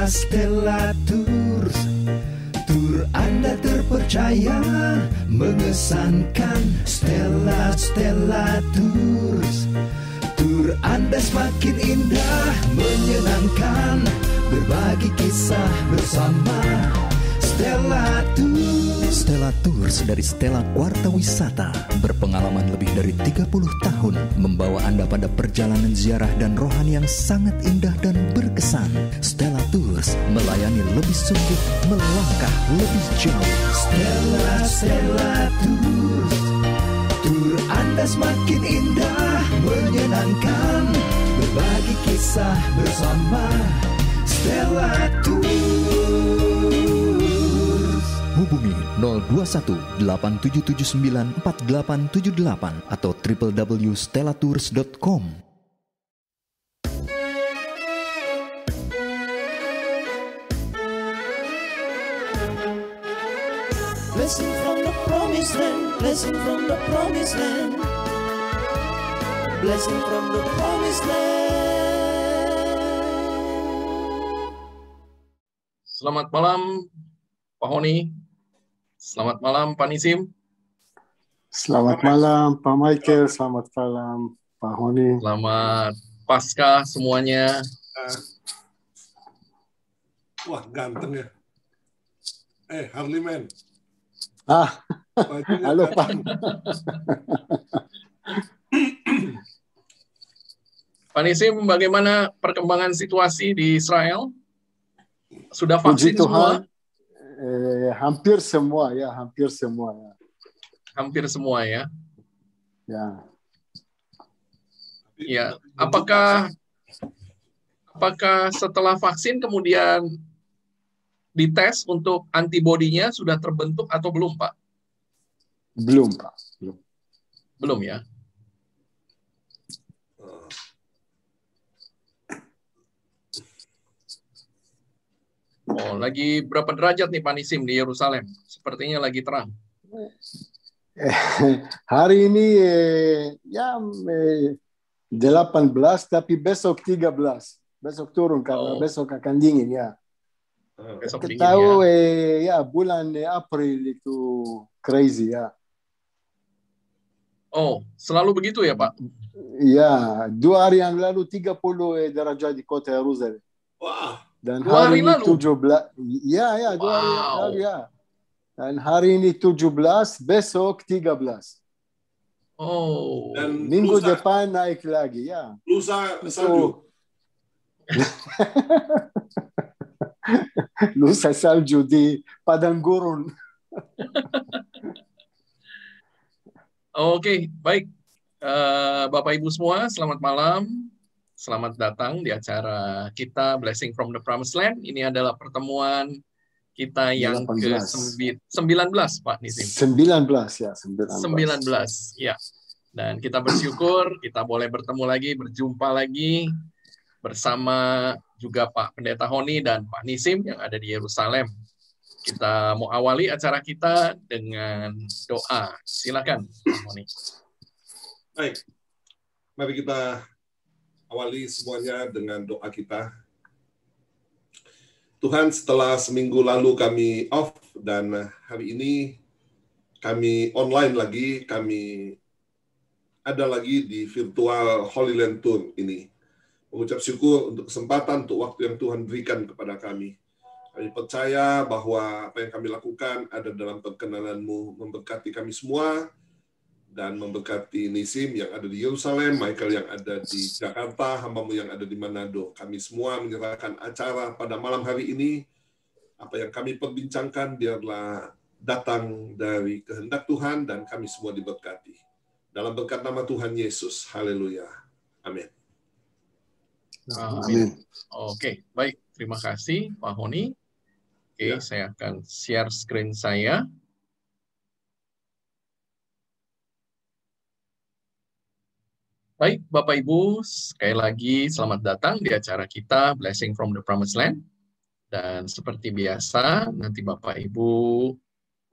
Stella Tours. Tur Anda terpercaya, mengesankan. Stella Tours. Tur Anda semakin indah, menyenangkan. Berbagi kisah bersama Stella Tours. Stella Tours dari Stella Warta Wisata berpengalaman lebih dari 30 tahun membawa Anda pada perjalanan ziarah dan rohani yang sangat indah dan berkesan. Stella Tours melayani lebih sungguh, melangkah lebih jauh. Stella Tours. Tur Anda semakin indah, menyenangkan. Berbagi kisah bersama Stella Tours. Hubungi 021 8779 4878 atau www.stellatours.com. Blessing from the promised land, blessing from the promised land, blessing from the promised land. Selamat malam Pak Honi. Selamat malam Pak Nisim. Selamat malam Pak Michael, selamat malam Pak Honi. Selamat Paskah semuanya. Wah, ganteng ya. Harley Man. Halo Pak. Pak Nisim, bagaimana perkembangan situasi di Israel? Sudah vaksin Puji semua? Hampir semua ya. Hampir semua ya. Ya. Ya, apakah setelah vaksin kemudian dites untuk antibodinya sudah terbentuk atau belum, Pak? Belum, Pak. Belum ya. Oh, lagi berapa derajat nih Pak Nisim di Yerusalem? Sepertinya lagi terang. Hari ini 18, tapi besok 13. Besok turun karena besok akan dingin ya. Besok dingin Tahu ya. bulan April itu crazy ya. Oh, selalu begitu ya Pak? Ya, 2 hari yang lalu 30 derajat di kota Yerusalem. Wah. Dan 2 hari ini lalu? 17. Ya, 2 hari lalu ya. Dan hari ini 17, besok 13. Oh. Dan minggu depan naik lagi ya. Lusa salju. Lusa salju di padang gurun. Oke, baik. Bapak Ibu semua, selamat malam. Selamat datang di acara kita Blessing from the Promised Land. Ini adalah pertemuan kita yang ke-19, Pak Nisim. 19 ya. 19, ya. Dan kita bersyukur kita boleh bertemu lagi, berjumpa lagi bersama juga Pak Pendeta Honi dan Pak Nisim yang ada di Yerusalem. Kita mau awali acara kita dengan doa. Silakan, Pak Honi. Baik, mari kita awali semuanya dengan doa kita. Tuhan, setelah seminggu lalu kami off dan hari ini kami online lagi, kami ada lagi di virtual Holy Land Tour ini. Mengucap syukur untuk kesempatan, untuk waktu yang Tuhan berikan kepada kami. Kami percaya bahwa apa yang kami lakukan ada dalam perkenanan-Mu, memberkati kami semua, dan memberkati Nisim yang ada di Yerusalem, Michael yang ada di Jakarta, hamba-Mu yang ada di Manado. Kami semua menyerahkan acara pada malam hari ini. Apa yang kami perbincangkan biarlah datang dari kehendak Tuhan dan kami semua diberkati. Dalam berkat nama Tuhan Yesus. Haleluya. Amin. Amin. Oke, baik. Terima kasih Pak Honi. Oke, saya akan share screen saya. Baik, Bapak Ibu, sekali lagi selamat datang di acara kita Blessing from the Promised Land. Dan seperti biasa, nanti Bapak Ibu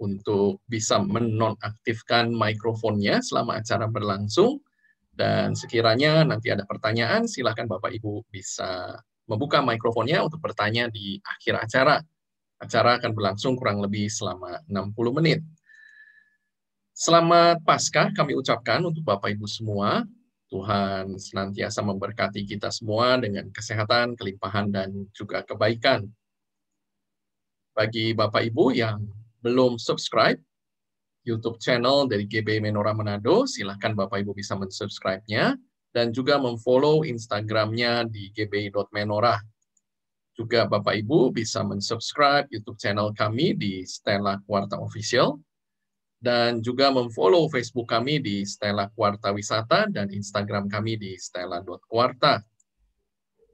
untuk bisa menonaktifkan mikrofonnya selama acara berlangsung. Dan sekiranya nanti ada pertanyaan, silakan Bapak Ibu bisa membuka mikrofonnya untuk bertanya di akhir acara. Acara akan berlangsung kurang lebih selama 60 menit. Selamat Paskah kami ucapkan untuk Bapak Ibu semua. Tuhan senantiasa memberkati kita semua dengan kesehatan, kelimpahan, dan juga kebaikan. Bagi Bapak Ibu yang belum subscribe YouTube channel dari GB Menora Manado, silakan Bapak Ibu bisa mensubscribe-nya dan juga memfollow Instagram-nya di gbi.menora. Juga Bapak Ibu bisa mensubscribe YouTube channel kami di Stella Kuarta Official dan juga memfollow Facebook kami di Stella Kuarta Wisata dan Instagram kami di stella.kuarta.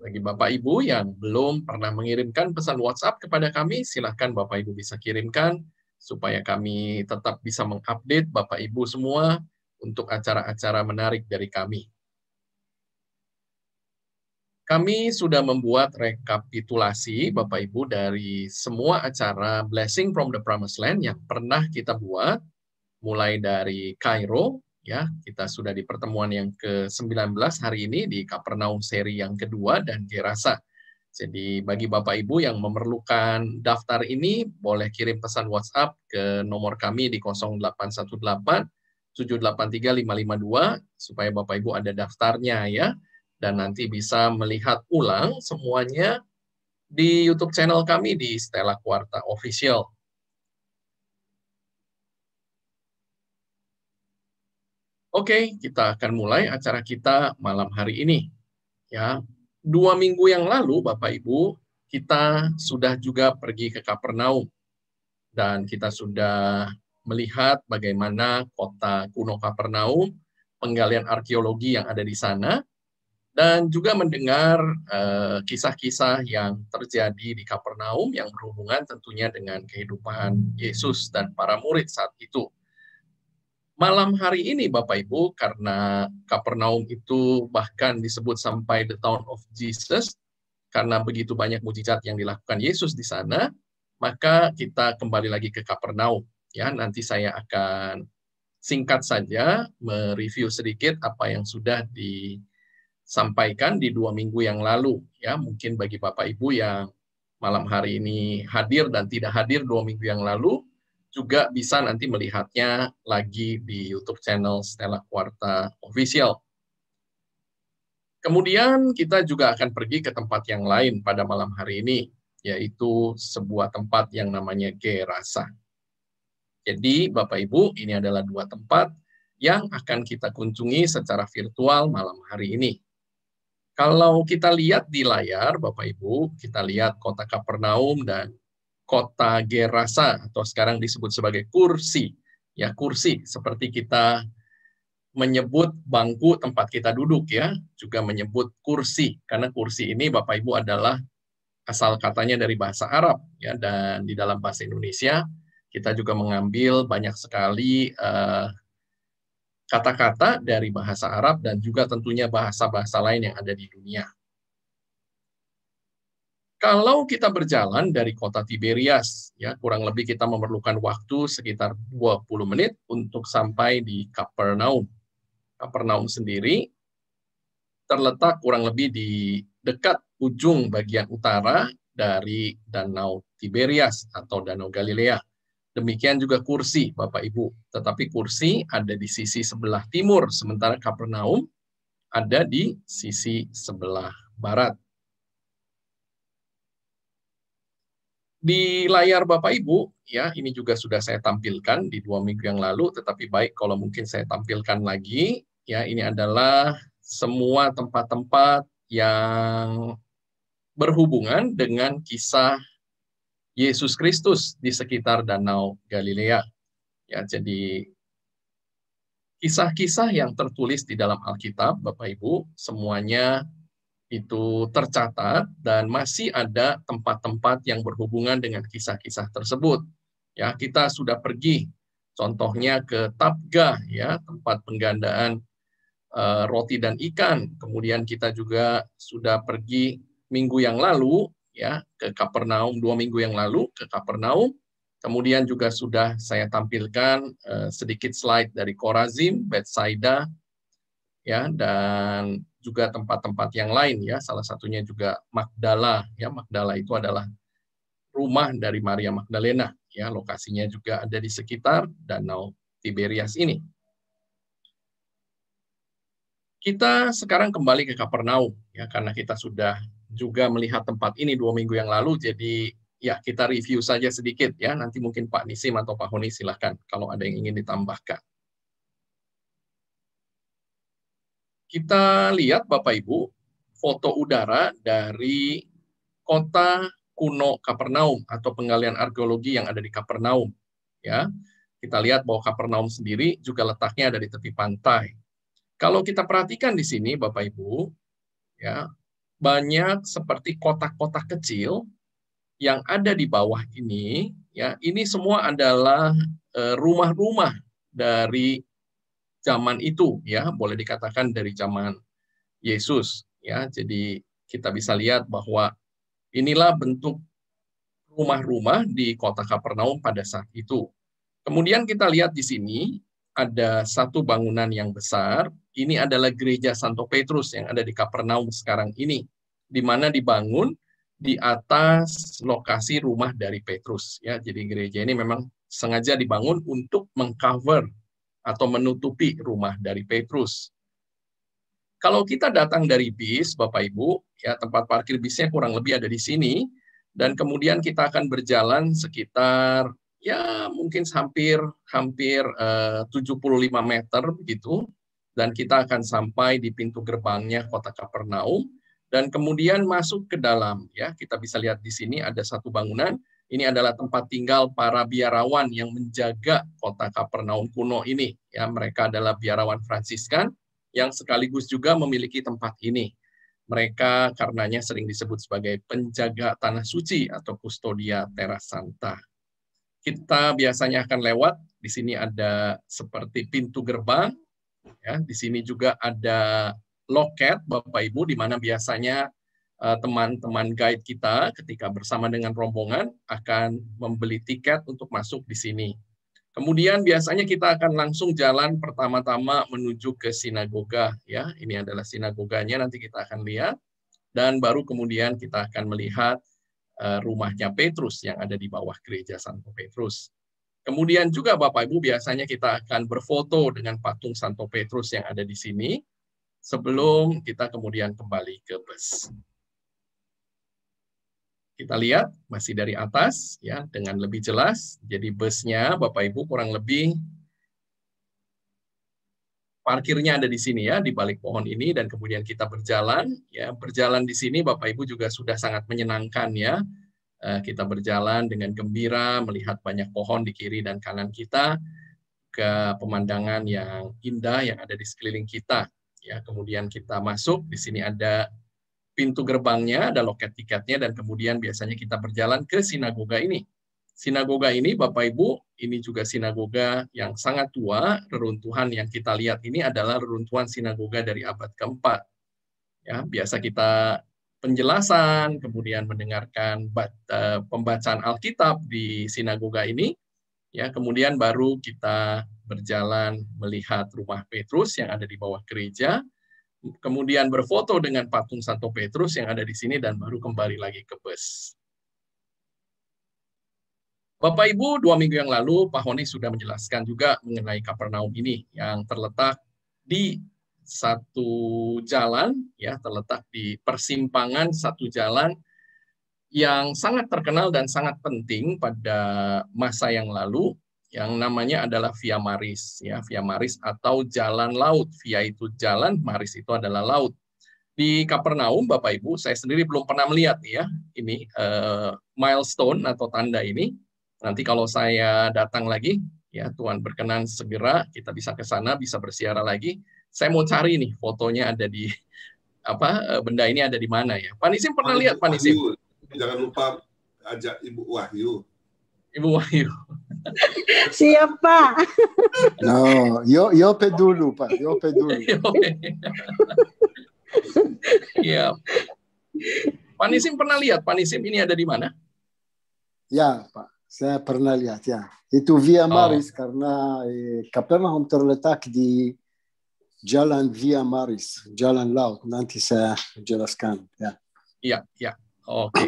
Bagi Bapak Ibu yang belum pernah mengirimkan pesan WhatsApp kepada kami, silakan Bapak Ibu bisa kirimkan supaya kami tetap bisa mengupdate Bapak Ibu semua untuk acara-acara menarik dari kami. Kami sudah membuat rekapitulasi Bapak Ibu dari semua acara Blessing from the Promised Land yang pernah kita buat, mulai dari Kairo, ya, kita sudah di pertemuan yang ke-19 hari ini di Kapernaum seri yang kedua dan Gerasa. Jadi bagi Bapak Ibu yang memerlukan daftar ini, boleh kirim pesan WhatsApp ke nomor kami di 0818-783-552, supaya Bapak Ibu ada daftarnya ya, dan nanti bisa melihat ulang semuanya di YouTube channel kami di Stella Kuarta Official. Oke, kita akan mulai acara kita malam hari ini. Ya, 2 minggu yang lalu, Bapak Ibu, kita sudah juga pergi ke Kapernaum. Dan kita sudah melihat bagaimana kota kuno Kapernaum, penggalian arkeologi yang ada di sana, dan juga mendengar kisah-kisah yang terjadi di Kapernaum yang berhubungan tentunya dengan kehidupan Yesus dan para murid saat itu. Malam hari ini, Bapak Ibu, karena Kapernaum itu bahkan disebut sampai the town of Jesus, karena begitu banyak mujizat yang dilakukan Yesus di sana, maka kita kembali lagi ke Kapernaum. Ya, nanti saya akan singkat saja mereview sedikit apa yang sudah disampaikan di 2 minggu yang lalu. Ya, mungkin bagi Bapak Ibu yang malam hari ini hadir dan tidak hadir 2 minggu yang lalu, juga bisa nanti melihatnya lagi di YouTube channel Stella Kuarta Official. Kemudian kita juga akan pergi ke tempat yang lain pada malam hari ini, yaitu sebuah tempat yang namanya Gerasa. Jadi Bapak Ibu, ini adalah 2 tempat yang akan kita kunjungi secara virtual malam hari ini. Kalau kita lihat di layar, Bapak Ibu, kita lihat kota Kapernaum dan kota Gerasa, atau sekarang disebut sebagai kursi. Ya, kursi, seperti kita menyebut bangku tempat kita duduk, ya, juga menyebut kursi, karena kursi ini Bapak Ibu adalah asal katanya dari bahasa Arab, ya, dan di dalam bahasa Indonesia kita juga mengambil banyak sekali kata-kata dari bahasa Arab dan juga tentunya bahasa-bahasa lain yang ada di dunia. Kalau kita berjalan dari kota Tiberias, ya, kurang lebih kita memerlukan waktu sekitar 20 menit untuk sampai di Kapernaum. Kapernaum sendiri terletak kurang lebih di dekat ujung bagian utara dari Danau Tiberias atau Danau Galilea. Demikian juga kursi, Bapak Ibu. Tetapi kursi ada di sisi sebelah timur, sementara Kapernaum ada di sisi sebelah barat. Di layar Bapak Ibu, ya, ini juga sudah saya tampilkan di 2 minggu yang lalu, tetapi baik kalau mungkin saya tampilkan lagi. Ya, ini adalah semua tempat-tempat yang berhubungan dengan kisah Yesus Kristus di sekitar Danau Galilea. Ya, jadi kisah-kisah yang tertulis di dalam Alkitab, Bapak Ibu, semuanya itu tercatat dan masih ada tempat-tempat yang berhubungan dengan kisah-kisah tersebut. Ya, kita sudah pergi contohnya ke Tabgha, ya, tempat penggandaan roti dan ikan. Kemudian kita juga sudah pergi minggu yang lalu, ya, ke Kapernaum, 2 minggu yang lalu ke Kapernaum. Kemudian juga sudah saya tampilkan sedikit slide dari Korazim, Betsaida, ya, dan juga tempat-tempat yang lain ya, salah satunya juga Magdala ya. Magdala itu adalah rumah dari Maria Magdalena ya, lokasinya juga ada di sekitar Danau Tiberias ini. Kita sekarang kembali ke Kapernaum ya, karena kita sudah juga melihat tempat ini 2 minggu yang lalu, jadi ya kita review saja sedikit ya, nanti mungkin Pak Nisim atau Pak Honi silahkan kalau ada yang ingin ditambahkan. Kita lihat Bapak Ibu foto udara dari kota kuno Kapernaum atau penggalian arkeologi yang ada di Kapernaum ya. Kita lihat bahwa Kapernaum sendiri juga letaknya ada di tepi pantai. Kalau kita perhatikan di sini Bapak Ibu ya, banyak seperti kotak-kotak kecil yang ada di bawah ini ya, ini semua adalah rumah-rumah dari zaman itu ya, boleh dikatakan dari zaman Yesus ya. Jadi kita bisa lihat bahwa inilah bentuk rumah-rumah di kota Kapernaum pada saat itu. Kemudian kita lihat di sini ada satu bangunan yang besar. Ini adalah gereja Santo Petrus yang ada di Kapernaum sekarang ini, di mana dibangun di atas lokasi rumah dari Petrus ya. Jadi gereja ini memang sengaja dibangun untuk mengcover atau menutupi rumah dari Petrus. Kalau kita datang dari bis, Bapak Ibu, ya tempat parkir bisnya kurang lebih ada di sini, dan kemudian kita akan berjalan sekitar ya mungkin hampir 75 meter begitu, dan kita akan sampai di pintu gerbangnya kota Kapernaum, dan kemudian masuk ke dalam ya. Kita bisa lihat di sini ada satu bangunan. Ini adalah tempat tinggal para biarawan yang menjaga kota Kapernaum kuno ini ya. Mereka adalah biarawan Fransiskan yang sekaligus juga memiliki tempat ini. Mereka karenanya sering disebut sebagai penjaga tanah suci atau custodia terra santa. Kita biasanya akan lewat, di sini ada seperti pintu gerbang ya. Di sini juga ada loket Bapak Ibu, di mana biasanya teman-teman guide kita ketika bersama dengan rombongan akan membeli tiket untuk masuk di sini. Kemudian biasanya kita akan langsung jalan pertama-tama menuju ke sinagoga ya. Ini adalah sinagoganya, nanti kita akan lihat, dan baru kemudian kita akan melihat rumahnya Petrus yang ada di bawah gereja Santo Petrus. Kemudian juga Bapak Ibu biasanya kita akan berfoto dengan patung Santo Petrus yang ada di sini sebelum kita kemudian kembali ke bus. Kita lihat masih dari atas ya dengan lebih jelas. Jadi busnya Bapak Ibu kurang lebih parkirnya ada di sini ya, di balik pohon ini, dan kemudian kita berjalan ya. Berjalan di sini Bapak Ibu juga sudah sangat menyenangkan ya. Kita berjalan dengan gembira melihat banyak pohon di kiri dan kanan kita, ke pemandangan yang indah yang ada di sekeliling kita ya. Kemudian kita masuk, di sini ada pintu gerbangnya, ada loket tiketnya, dan kemudian biasanya kita berjalan ke sinagoga ini. Sinagoga ini, Bapak Ibu, ini juga sinagoga yang sangat tua. Reruntuhan yang kita lihat ini adalah reruntuhan sinagoga dari abad keempat. Ya, biasa kita penjelasan, kemudian mendengarkan pembacaan Alkitab di sinagoga ini. Ya, kemudian baru kita berjalan melihat rumah Petrus yang ada di bawah gereja. Kemudian berfoto dengan patung Santo Petrus yang ada di sini, dan baru kembali lagi ke bus. Bapak Ibu, 2 minggu yang lalu Pak Honi sudah menjelaskan juga mengenai Kapernaum ini yang terletak di satu jalan, ya, terletak di persimpangan satu jalan yang sangat terkenal dan sangat penting pada masa yang lalu, yang namanya adalah Via Maris, ya, Via Maris atau jalan laut. Via itu jalan, Maris itu adalah laut. Di Kapernaum, Bapak Ibu, saya sendiri belum pernah melihat ya ini milestone atau tanda ini. Nanti kalau saya datang lagi, ya Tuhan berkenan segera kita bisa ke sana, bisa bersiara lagi. Saya mau cari nih fotonya ada di benda ini ada di mana ya. Pak Nisim pernah lihat Pak Nisim? Jangan lupa ajak Ibu Wahyu. Ibu Wahyu. Siapa? No, yo pedulu Pak, yo pedulu. Iya. Pak Nisim pernah lihat? Pak Nisim ini ada di mana? Ya Pak, saya pernah lihat ya. Itu Via Maris karena Kapernaum terletak di Jalan Via Maris, jalan laut. Nanti saya jelaskan. Ya. Iya. Oke.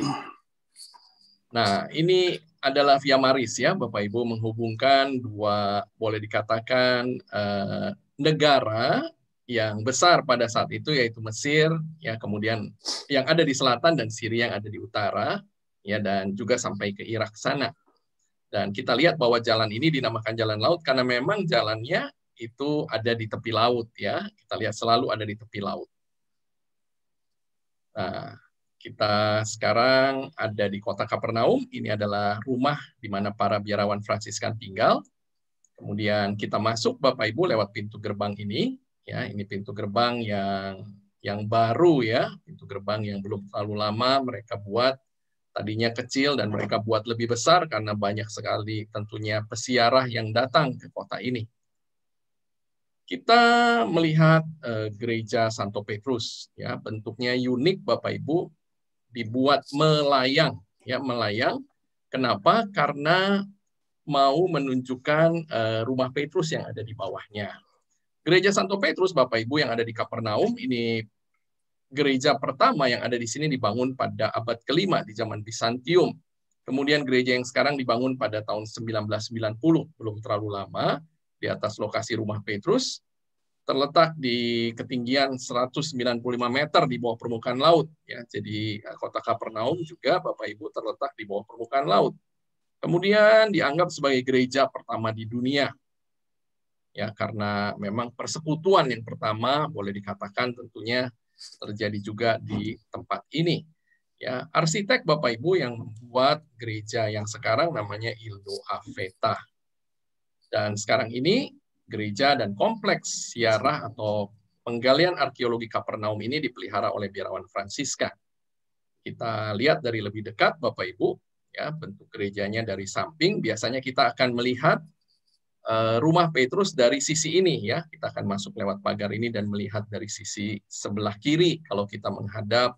Nah, ini adalah Via Maris ya, Bapak Ibu, menghubungkan dua, boleh dikatakan negara yang besar pada saat itu, yaitu Mesir, ya, kemudian yang ada di selatan dan Syria yang ada di utara, ya, dan juga sampai ke Irak sana. Dan kita lihat bahwa jalan ini dinamakan jalan laut karena memang jalannya itu ada di tepi laut, ya. Kita lihat selalu ada di tepi laut. Nah, kita sekarang ada di kota Kapernaum. Ini adalah rumah di mana para biarawan Fransiskan tinggal. Kemudian kita masuk, Bapak Ibu, lewat pintu gerbang ini. Ya, ini pintu gerbang yang baru, ya, pintu gerbang yang belum terlalu lama mereka buat. Tadinya kecil dan mereka buat lebih besar karena banyak sekali tentunya peziarah yang datang ke kota ini. Kita melihat gereja Santo Petrus, ya, bentuknya unik, Bapak Ibu, dibuat melayang, ya, melayang. Kenapa? Karena mau menunjukkan rumah Petrus yang ada di bawahnya. Gereja Santo Petrus, Bapak Ibu, yang ada di Kapernaum, ini gereja pertama yang ada di sini dibangun pada abad ke-5 di zaman Bizantium. Kemudian gereja yang sekarang dibangun pada tahun 1990, belum terlalu lama, di atas lokasi rumah Petrus, terletak di ketinggian 195 meter di bawah permukaan laut. Ya, jadi kota Kapernaum juga, Bapak Ibu, terletak di bawah permukaan laut. Kemudian dianggap sebagai gereja pertama di dunia. Ya, karena memang persekutuan yang pertama boleh dikatakan tentunya terjadi juga di tempat ini. Ya, arsitek, Bapak Ibu, yang membuat gereja yang sekarang namanya Ildo Aveta. Dan sekarang ini gereja dan kompleks ziarah atau penggalian arkeologi Kapernaum ini dipelihara oleh biarawan Fransiskan. Kita lihat dari lebih dekat, Bapak Ibu, ya, bentuk gerejanya dari samping. Biasanya kita akan melihat rumah Petrus dari sisi ini, ya. Kita akan masuk lewat pagar ini dan melihat dari sisi sebelah kiri kalau kita menghadap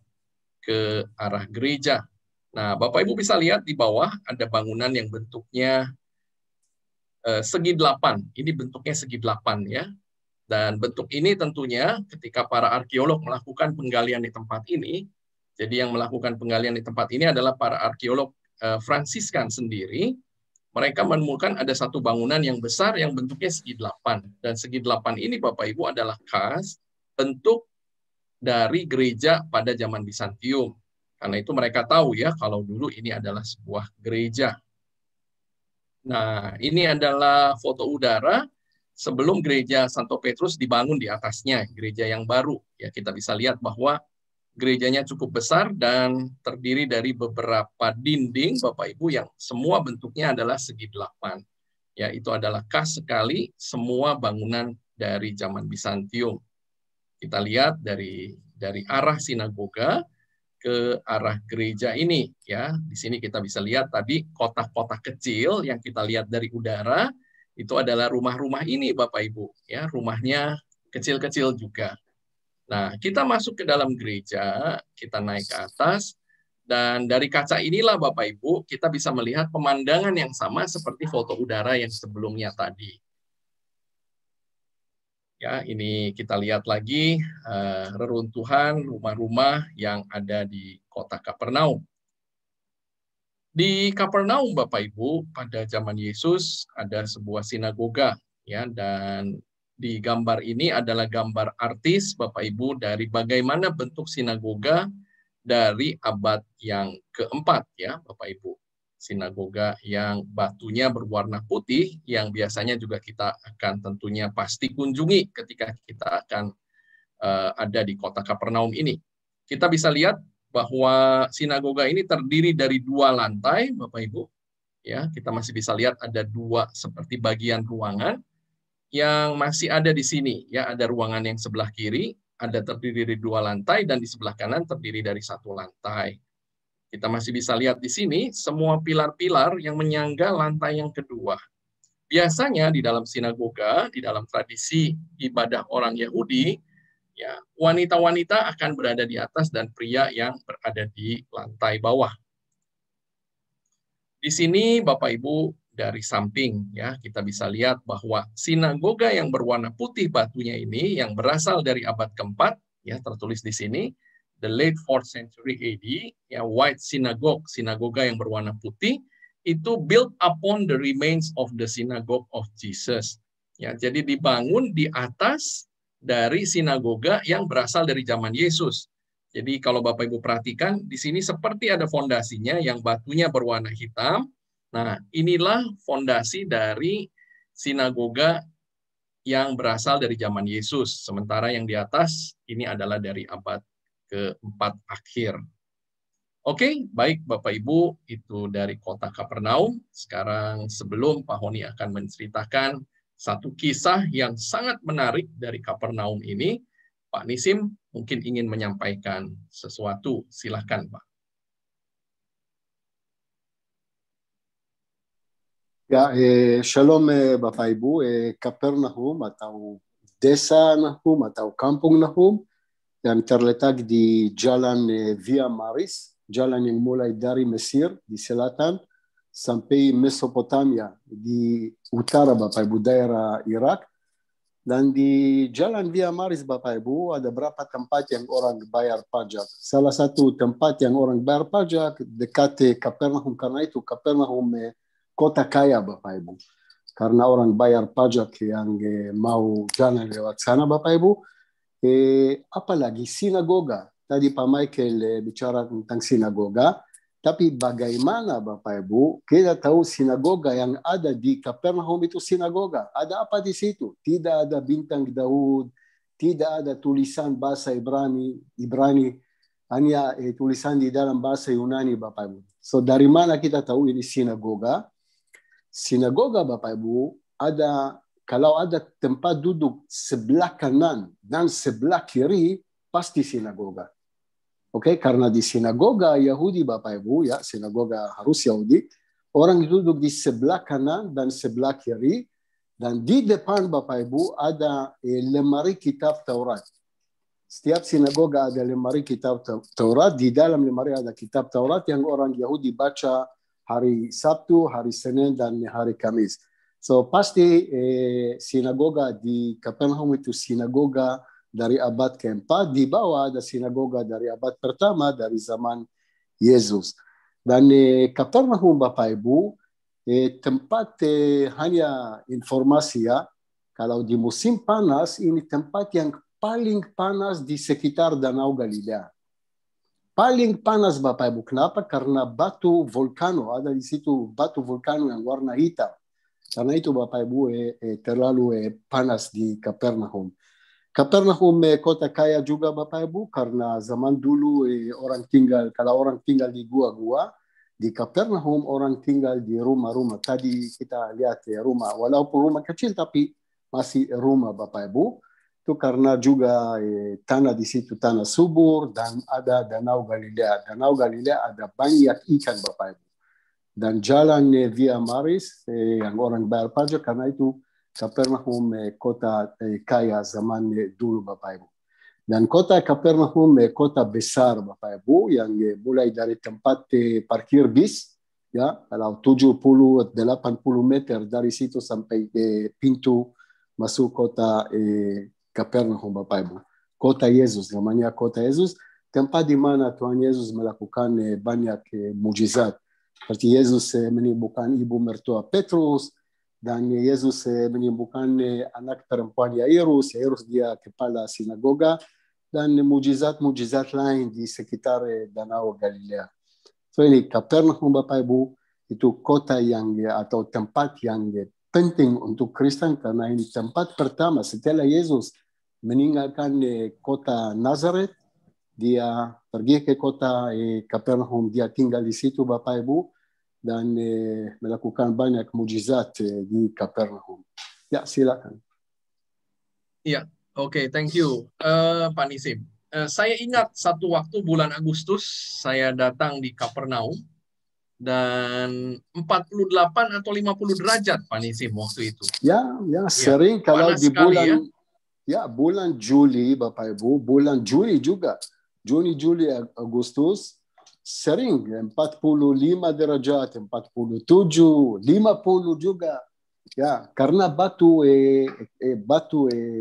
ke arah gereja. Nah, Bapak Ibu bisa lihat di bawah ada bangunan yang bentuknya segi 8. Ini bentuknya segi 8, ya. Dan bentuk ini tentunya ketika para arkeolog melakukan penggalian di tempat ini, jadi yang melakukan penggalian di tempat ini adalah para arkeolog Fransiskan sendiri. Mereka menemukan ada satu bangunan yang besar yang bentuknya segi 8. Dan segi 8 ini, Bapak Ibu, adalah khas bentuk dari gereja pada zaman Bizantium. Karena itu mereka tahu, ya, kalau dulu ini adalah sebuah gereja. Nah, ini adalah foto udara sebelum gereja Santo Petrus dibangun di atasnya, gereja yang baru. Ya, kita bisa lihat bahwa gerejanya cukup besar dan terdiri dari beberapa dinding, Bapak Ibu, yang semua bentuknya adalah segi 8. Ya, itu adalah khas sekali semua bangunan dari zaman Bizantium. Kita lihat dari arah sinagoga ke arah gereja ini, ya. Di sini kita bisa lihat tadi kotak-kotak kecil yang kita lihat dari udara, itu adalah rumah-rumah ini, Bapak Ibu, ya. Rumahnya kecil-kecil juga. Nah, kita masuk ke dalam gereja, kita naik ke atas, dan dari kaca inilah, Bapak Ibu, kita bisa melihat pemandangan yang sama seperti foto udara yang sebelumnya tadi. Ya, ini kita lihat lagi reruntuhan rumah-rumah yang ada di kota Kapernaum. Di Kapernaum, Bapak Ibu, pada zaman Yesus ada sebuah sinagoga, ya, dan di gambar ini adalah gambar artis, Bapak Ibu, dari bagaimana bentuk sinagoga dari abad yang keempat, ya, Bapak Ibu. Sinagoga yang batunya berwarna putih, yang biasanya juga kita akan tentunya pasti kunjungi ketika kita akan ada di kota Kapernaum ini. Kita bisa lihat bahwa sinagoga ini terdiri dari 2 lantai, Bapak Ibu. Ya, kita masih bisa lihat ada 2 seperti bagian ruangan yang masih ada di sini. Ya, ada ruangan yang sebelah kiri, ada terdiri dari 2 lantai, dan di sebelah kanan terdiri dari 1 lantai. Kita masih bisa lihat di sini semua pilar-pilar yang menyangga lantai yang kedua. Biasanya di dalam sinagoga, di dalam tradisi ibadah orang Yahudi, ya, wanita-wanita akan berada di atas dan pria yang berada di lantai bawah. Di sini, Bapak Ibu, dari samping ya, kita bisa lihat bahwa sinagoga yang berwarna putih batunya ini yang berasal dari abad keempat ya, tertulis di sini the late 4th century AD ya, white synagogue, sinagoga yang berwarna putih itu built upon the remains of the synagogue of Jesus ya, jadi dibangun di atas dari sinagoga yang berasal dari zaman Yesus. Jadi kalau Bapak Ibu perhatikan di sini seperti ada fondasinya yang batunya berwarna hitam. Nah, inilah fondasi dari sinagoga yang berasal dari zaman Yesus. Sementara yang di atas ini adalah dari abad keempat akhir. Oke, baik Bapak Ibu, itu dari kota Kapernaum. Sekarang sebelum Pak Honi akan menceritakan satu kisah yang sangat menarik dari Kapernaum ini, Pak Nisim mungkin ingin menyampaikan sesuatu. Silakan, Pak. Ya, shalom Bapak Ibu, Kapernaum atau Desa Nahum atau Kampung Nahum yang terletak di Jalan Via Maris, jalan yang mulai dari Mesir di selatan sampai Mesopotamia di utara Bapak Ibu, daerah Irak. Dan di Jalan Via Maris Bapak Ibu ada berapa tempat yang orang bayar pajak. Salah satu tempat yang orang bayar pajak dekat Kapernaum, karena itu Kapernaum kota kaya Bapak Ibu. Karena orang bayar pajak yang mau jalan lewat sana Bapak Ibu. Apalagi sinagoga. Tadi Pak Michael bicara tentang sinagoga. Tapi bagaimana Bapak Ibu, kita tahu sinagoga yang ada di Kapernaum itu sinagoga. Ada apa di situ? Tidak ada bintang Daud, tidak ada tulisan bahasa Ibrani, hanya tulisan di dalam bahasa Yunani Bapak Ibu. So dari mana kita tahu ini sinagoga? Sinagoga Bapak Ibu, kalau ada tempat duduk sebelah kanan dan sebelah kiri, pasti sinagoga. Oke, karena di sinagoga Yahudi Bapak Ibu, ya sinagoga harus Yahudi, orang duduk di sebelah kanan dan sebelah kiri, dan di depan Bapak Ibu ada lemari kitab Taurat. Setiap sinagoga ada lemari kitab Taurat, di dalam lemari ada kitab Taurat yang orang Yahudi baca hari Sabtu, hari Senin, dan hari Kamis. So pasti sinagoga di Kapernaum itu sinagoga dari abad keempat. Di bawah ada sinagoga dari abad pertama dari zaman Yesus. Dan Kapernaum Bapak Ibu, tempat hanya informasi ya, kalau di musim panas ini tempat yang paling panas di sekitar Danau Galilea. Paling panas Bapak Ibu. Kenapa? Karena batu vulkano, ada di situ batu vulkano yang warna hitam. Karena itu Bapak Ibu terlalu panas di Kapernaum. Kapernaum kota kaya juga Bapak Ibu, karena zaman dulu kalau orang tinggal di gua-gua, di Kapernaum orang tinggal di rumah-rumah. Tadi kita lihat rumah, walaupun rumah kecil tapi masih rumah Bapak Ibu. Itu karena juga tanah di situ tanah subur dan ada Danau Galilea. Danau Galilea ada banyak ikan Bapak Ibu. Dan jalan Via Maris yang orang bayar pajak, karena itu Kapernaum kota kaya zaman dulu Bapak Ibu. Dan kota Kapernaum kota besar Bapak Ibu, yang mulai dari tempat parkir bis, ya kalau 70-80 meter dari situ sampai pintu masuk kota Kapernaum Bapak Ibu. Kota Yesus, namanya kota Yesus, tempat di mana Tuhan Yesus melakukan banyak mujizat. Seperti Yesus menyembuhkan ibu mertua Petrus, dan Yesus menyembuhkan anak perempuan Yairus. Yairus dia kepala sinagoga, dan mujizat-mujizat lain di sekitar Danau Galilea. So ini Kapernaum Bapak Ibu, itu kota yang atau tempat yang penting untuk Kristen, karena ini tempat pertama setelah Yesus meninggalkan kota Nazaret, dia pergi ke kota Kapernaum, dia tinggal di situ Bapak Ibu, dan melakukan banyak mujizat di Kapernaum. Ya, silakan. Iya, oke, thank you Pak Nisim. Saya ingat satu waktu bulan Agustus saya datang di Kapernaum, dan 48 atau 50 derajat Pak Nisim waktu itu. Ya, sering ya, kalau di bulan bulan Juli Bapak Ibu, bulan Juli juga. Juni, Juli, Agustus sering 45 derajat, 47, 50 juga. Ya, karena batu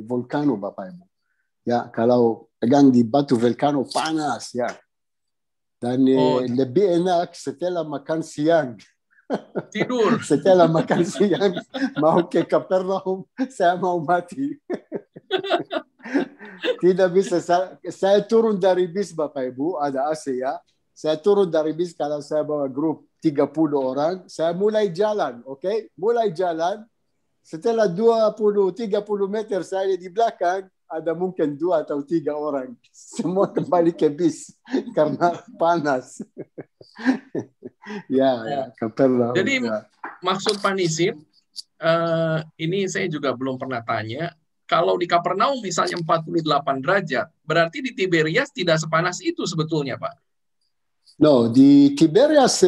volcano Bapak Ibu. Ya, kalau pegang di batu volcano panas ya. Dan lebih enak setelah makan siang. Tidur. Setelah makan siang mau ke Kapernaum, saya mau mati. Tidak bisa, saya turun dari bis Bapak Ibu, ada AC ya. Saya turun dari bis kalau saya bawa grup 30 orang, saya mulai jalan, oke? Mulai jalan, setelah 20-30 meter saya di belakang, ada mungkin 2 atau 3 orang. Semua kembali ke bis karena panas. Ya, Kapernaum. Jadi ya. maksud Pak Nisim, ini saya juga belum pernah tanya, kalau di Kapernaum misalnya 48 derajat, berarti di Tiberias tidak sepanas itu sebetulnya, Pak? No, di Tiberias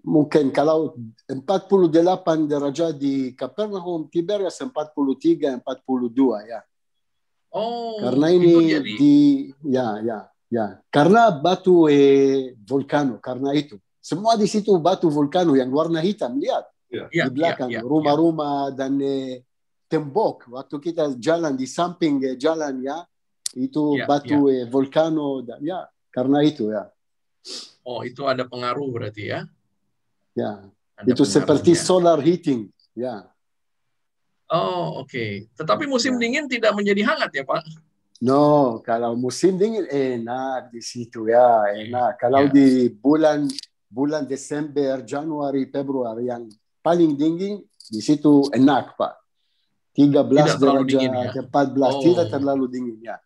mungkin kalau 48 derajat di Kapernaum, Tiberias 43, 42 ya. Oh, karena ini jadi... karena batu volcano, karena itu. Semua di situ batu volcano yang warna hitam, lihat. Di belakang, rumah-rumah dan tembok. Waktu kita jalan di samping jalan ya, itu batu volcano, ya, karena itu ya. Oh, itu ada pengaruh berarti ya? Ya, itu seperti solar heating, ya. Oh, oke. Tetapi musim dingin tidak menjadi hangat ya, Pak? No, kalau musim dingin enak di situ ya, enak. Kalau di bulan Desember, Januari, Februari yang paling dingin di situ enak, Pak. 13 derajat, 14, tidak terlalu dingin ya.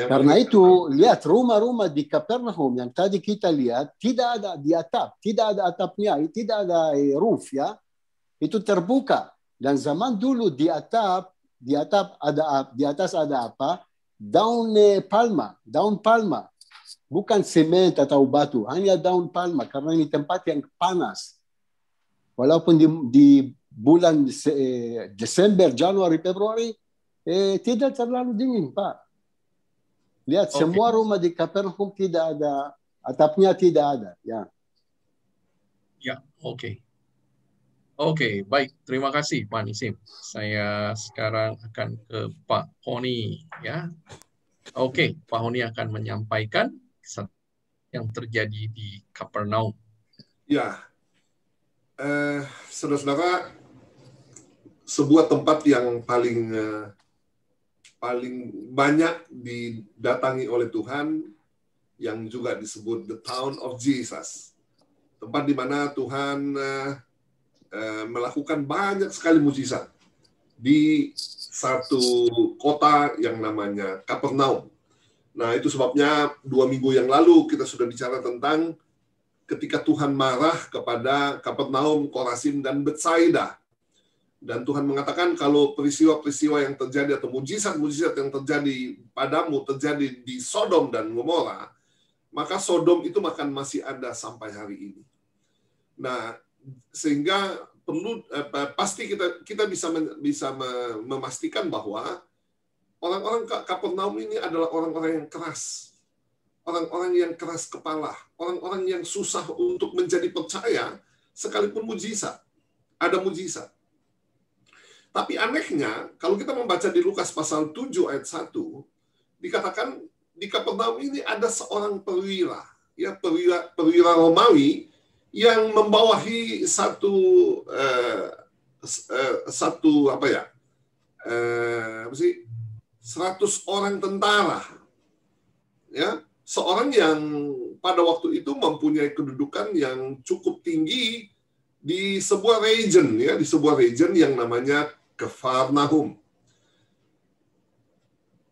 Karena itu, lihat rumah-rumah di Kapernaum yang tadi kita lihat, tidak ada di atap, tidak ada atapnya, tidak ada roof ya. Itu terbuka. Dan zaman dulu di atap ada, di atas ada apa? Daun palma. Bukan semen atau batu, hanya daun palma karena ini tempat yang panas. Walaupun di bulan Desember, Januari, Februari tidak terlalu dingin, Pak. Lihat, semua rumah di Kapernaum tidak ada, atapnya tidak ada. Ya, oke. Oke, baik. Terima kasih, Pak Nisim. Saya sekarang akan ke Pak Honi. Ya. Oke, Pak Honi akan menyampaikan yang terjadi di Kapernaum. Ya, saudara-saudara, sebuah tempat yang paling banyak didatangi oleh Tuhan, yang juga disebut the town of Jesus. Tempat di mana Tuhan melakukan banyak sekali mujizat di satu kota yang namanya Kapernaum. Nah, itu sebabnya 2 minggu yang lalu kita sudah bicara tentang ketika Tuhan marah kepada Kapernaum, Korazim, dan Betsaida. Dan Tuhan mengatakan kalau peristiwa-peristiwa yang terjadi atau mujizat-mujizat yang terjadi padamu terjadi di Sodom dan Gomora, maka Sodom itu akan masih ada sampai hari ini. Nah, sehingga perlu pasti kita bisa memastikan bahwa orang-orang Kapernaum ini adalah orang-orang yang keras, orang-orang yang keras kepala, orang-orang yang susah untuk menjadi percaya sekalipun mujizat, ada mujizat. Tapi anehnya, kalau kita membaca di Lukas pasal 7 ayat 1, dikatakan di Kapernaum ini ada seorang perwira Romawi yang membawahi satu 100 orang tentara. Ya, seorang yang pada waktu itu mempunyai kedudukan yang cukup tinggi di sebuah region ya, di sebuah region yang namanya Kapernaum.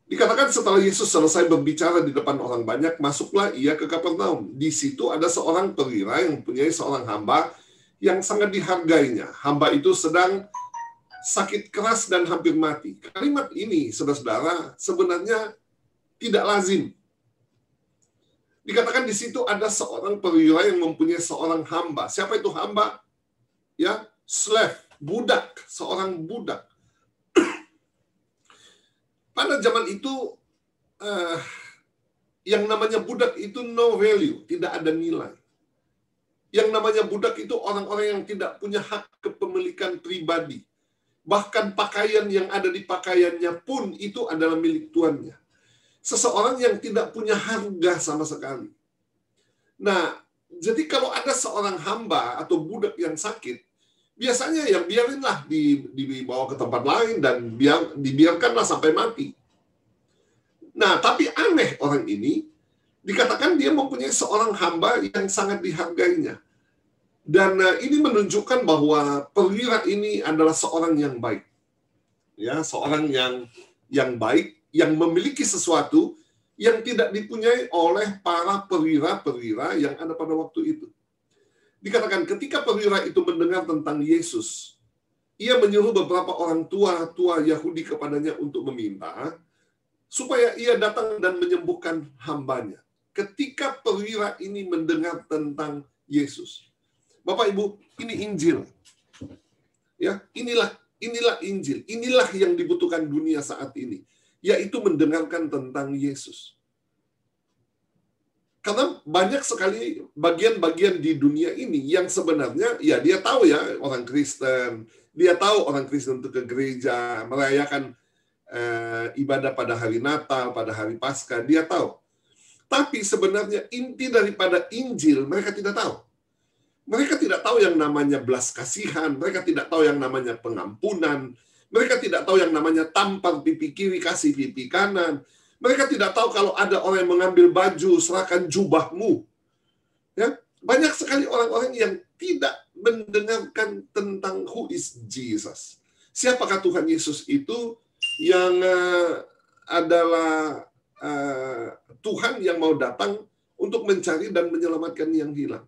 Dikatakan setelah Yesus selesai berbicara di depan orang banyak, masuklah ia ke Kapernaum. Di situ ada seorang perwira yang mempunyai seorang hamba yang sangat dihargainya. Hamba itu sedang sakit keras dan hampir mati. Kalimat ini, saudara-saudara, sebenarnya tidak lazim. Dikatakan di situ ada seorang perwira yang mempunyai seorang hamba. Siapa itu hamba? Ya, slave, budak, seorang budak. Pada zaman itu Yang namanya budak itu no value, tidak ada nilai. Yang namanya budak itu orang-orang yang tidak punya hak kepemilikan pribadi. Bahkan pakaian yang ada di pakaiannya pun itu adalah milik tuannya. Seseorang yang tidak punya harga sama sekali. Nah, jadi kalau ada seorang hamba atau budak yang sakit, biasanya ya biarinlah dibawa ke tempat lain dan dibiarkanlah sampai mati. Nah, tapi aneh orang ini, dikatakan dia mempunyai seorang hamba yang sangat dihargainya. Dan ini menunjukkan bahwa perwira ini adalah seorang yang baik. Ya, seorang yang baik, yang memiliki sesuatu yang tidak dipunyai oleh para perwira-perwira yang ada pada waktu itu. Dikatakan ketika perwira itu mendengar tentang Yesus, ia menyuruh beberapa orang tua Yahudi kepadanya untuk meminta supaya ia datang dan menyembuhkan hambanya. Ketika perwira ini mendengar tentang Yesus, Bapak Ibu, ini Injil. Ya, inilah Injil. Inilah yang dibutuhkan dunia saat ini, yaitu mendengarkan tentang Yesus. Karena banyak sekali bagian-bagian di dunia ini yang sebenarnya ya dia tahu ya orang Kristen, dia tahu orang Kristen itu ke gereja, merayakan ibadah pada hari Natal, pada hari Paskah, dia tahu. Tapi sebenarnya inti daripada Injil mereka tidak tahu. Mereka tidak tahu yang namanya belas kasihan, mereka tidak tahu yang namanya pengampunan, mereka tidak tahu yang namanya tampar pipi kiri, kasih pipi kanan. Mereka tidak tahu kalau ada orang yang mengambil baju, serahkan jubahmu. Ya, banyak sekali orang-orang yang tidak mendengarkan tentang who is Jesus. Siapakah Tuhan Yesus itu yang adalah Tuhan yang mau datang untuk mencari dan menyelamatkan yang hilang.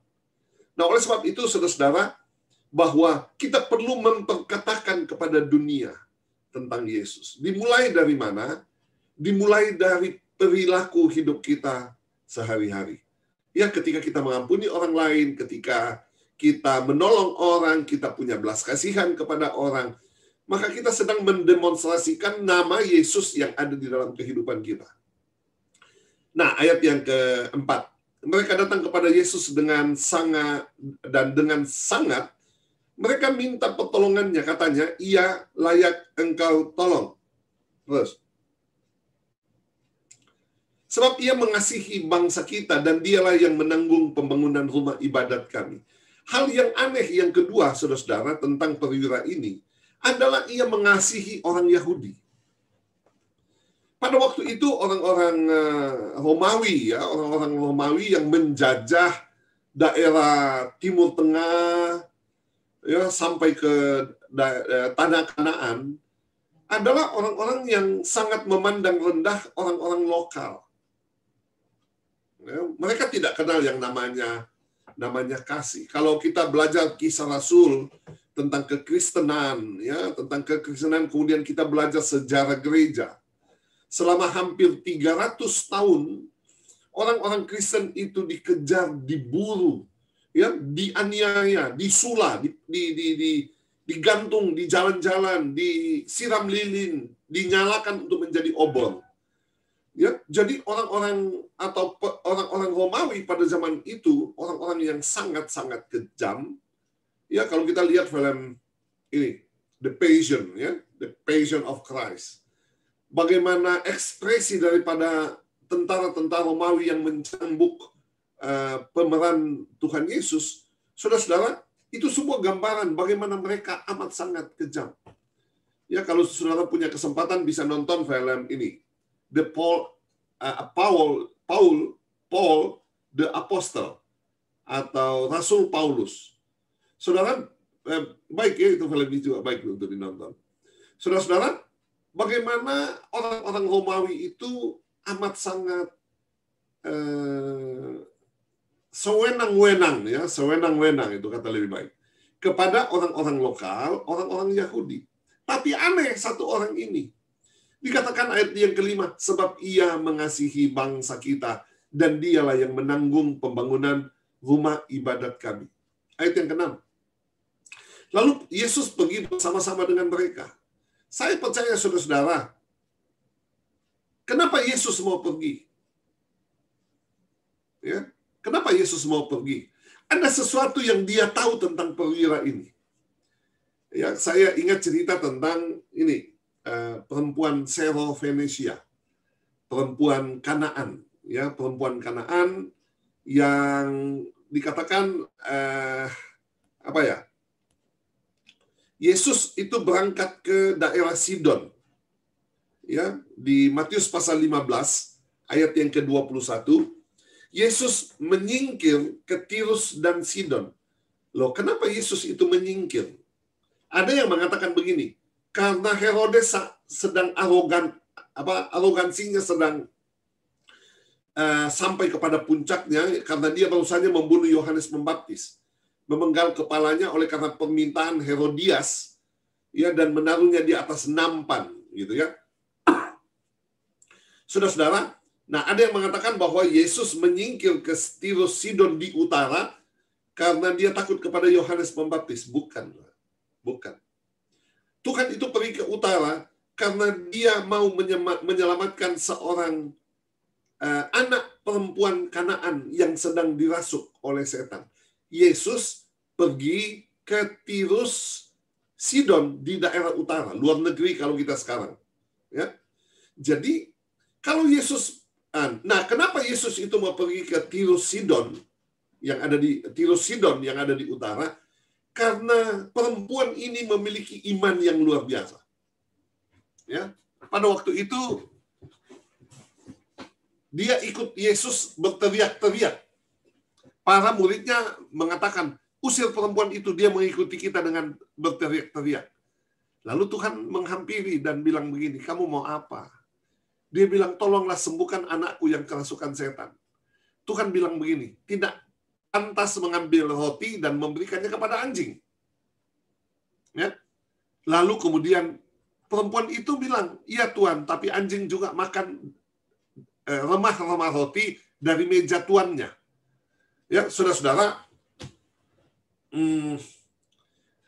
Nah, oleh sebab itu, saudara-saudara, bahwa kita perlu memperkatakan kepada dunia tentang Yesus. Dimulai dari mana? Dimulai dari perilaku hidup kita sehari-hari. Ya, ketika kita mengampuni orang lain, ketika kita menolong orang, kita punya belas kasihan kepada orang, maka kita sedang mendemonstrasikan nama Yesus yang ada di dalam kehidupan kita. Nah, ayat yang keempat. Mereka datang kepada Yesus dengan sangat mereka minta pertolongannya, katanya, ia layak engkau tolong. Terus. Sebab ia mengasihi bangsa kita dan dialah yang menanggung pembangunan rumah ibadat kami. Hal yang aneh yang kedua, saudara-saudara, tentang perwira ini adalah ia mengasihi orang Yahudi. Pada waktu itu orang-orang Romawi, ya, orang-orang Romawi yang menjajah daerah Timur Tengah, ya, sampai ke tanah Kanaan, adalah orang-orang yang sangat memandang rendah orang-orang lokal. Ya, mereka tidak kenal yang namanya kasih. Kalau kita belajar kisah Rasul tentang kekristenan, ya, tentang kekristenan, kemudian kita belajar sejarah gereja. Selama hampir 300 tahun, orang-orang Kristen itu dikejar, diburu, ya, dianiaya, disula, digantung di jalan-jalan, disiram lilin, dinyalakan untuk menjadi obor. Ya, jadi orang-orang Romawi pada zaman itu, orang-orang yang sangat-sangat kejam. Ya, kalau kita lihat film ini, The Passion, ya, The Passion of Christ. Bagaimana ekspresi daripada tentara-tentara Romawi yang mencambuk pemeran Tuhan Yesus, saudara-saudara, itu sebuah gambaran bagaimana mereka amat sangat kejam. Ya, kalau saudara punya kesempatan bisa nonton film ini, Paul the Apostle atau Rasul Paulus. Saudara, baik ya, itu film itu baik untuk dinonton. Saudara-saudara, bagaimana orang-orang Romawi itu amat sangat sewenang-wenang, ya, sewenang-wenang itu kata lebih baik, kepada orang-orang lokal, orang-orang Yahudi. Tapi aneh satu orang ini. Dikatakan ayat yang kelima, sebab ia mengasihi bangsa kita dan dialah yang menanggung pembangunan rumah ibadat kami. Ayat yang ke-6. Lalu Yesus pergi bersama-sama dengan mereka. Saya percaya saudara-saudara, kenapa Yesus mau pergi? Ya, kenapa Yesus mau pergi? Ada sesuatu yang dia tahu tentang perwira ini. Ya, saya ingat cerita tentang ini, perempuan Syro-Fenisia, perempuan Kanaan, ya, perempuan Kanaan yang dikatakan Yesus itu berangkat ke daerah Sidon. Ya, di Matius pasal 15 ayat yang ke-21, Yesus menyingkir ke Tirus dan Sidon. Loh, kenapa Yesus itu menyingkir? Ada yang mengatakan begini, karena Herodes sedang arogansinya sedang sampai kepada puncaknya, karena dia baru saja membunuh Yohanes Pembaptis, memenggal kepalanya oleh karena permintaan Herodias, ya, dan menaruhnya di atas nampan, gitu ya. Saudara-saudara, nah ada yang mengatakan bahwa Yesus menyingkir ke Tirus Sidon di utara karena dia takut kepada Yohanes Pembaptis. Bukan. Tuhan itu pergi ke utara karena dia mau menyelamatkan seorang anak perempuan Kanaan yang sedang dirasuk oleh setan. Yesus pergi ke Tirus Sidon di daerah utara, luar negeri kalau kita sekarang. Ya. Jadi kalau Yesus, kenapa Yesus itu mau pergi ke Tirus Sidon yang ada di utara? Karena perempuan ini memiliki iman yang luar biasa. Ya, pada waktu itu dia ikut Yesus berteriak-teriak. Para muridnya mengatakan, usir perempuan itu, dia mengikuti kita dengan berteriak-teriak. Lalu Tuhan menghampiri dan bilang begini, kamu mau apa? Dia bilang, tolonglah sembuhkan anakku yang kerasukan setan. Tuhan bilang begini, tidak pantas mengambil roti dan memberikannya kepada anjing. Ya. Lalu kemudian perempuan itu bilang, iya Tuhan, tapi anjing juga makan remah-remah roti dari meja tuannya. Ya, saudara-saudara,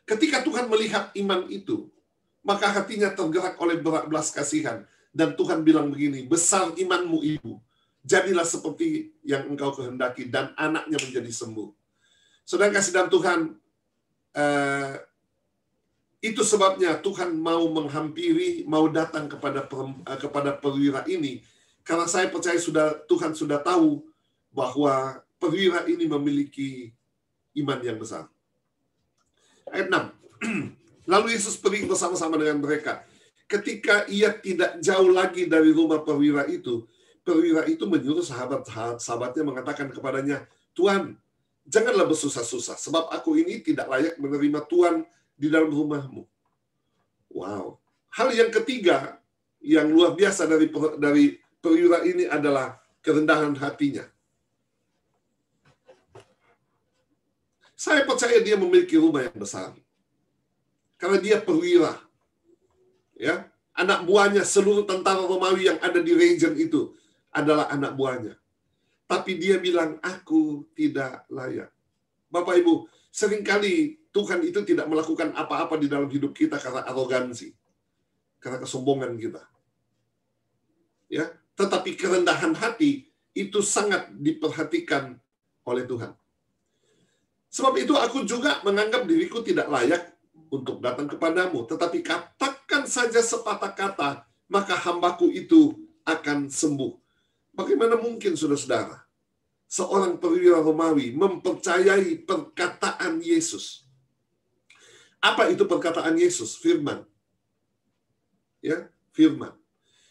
ketika Tuhan melihat iman itu, maka hatinya tergerak oleh belas kasihan. Dan Tuhan bilang begini, besar imanmu ibu, jadilah seperti yang engkau kehendaki, dan anaknya menjadi sembuh. Saudara kasih dalam Tuhan, itu sebabnya Tuhan mau menghampiri, mau datang kepada perwira ini, karena saya percaya Tuhan sudah tahu bahwa perwira ini memiliki iman yang besar. Ayat 6. Lalu Yesus pergi bersama-sama dengan mereka. Ketika ia tidak jauh lagi dari rumah perwira itu menyuruh sahabat-sahabatnya mengatakan kepadanya, Tuhan, janganlah bersusah-susah, sebab aku ini tidak layak menerima Tuhan di dalam rumahmu. Wow. Hal yang ketiga yang luar biasa dari perwira ini adalah kerendahan hatinya. Saya percaya dia memiliki rumah yang besar. Karena dia perwira. Ya, anak buahnya, seluruh tentara Romawi yang ada di region itu adalah anak buahnya. Tapi dia bilang, aku tidak layak. Bapak Ibu, seringkali Tuhan itu tidak melakukan apa-apa di dalam hidup kita karena arogansi, karena kesombongan kita. Ya, tetapi kerendahan hati itu sangat diperhatikan oleh Tuhan. Sebab itu aku juga menganggap diriku tidak layak untuk datang kepadamu, tetapi katakan saja sepatah kata, maka hambaku itu akan sembuh. Bagaimana mungkin, saudara-saudara, seorang perwira Romawi mempercayai perkataan Yesus? Apa itu perkataan Yesus? Firman. Ya, firman.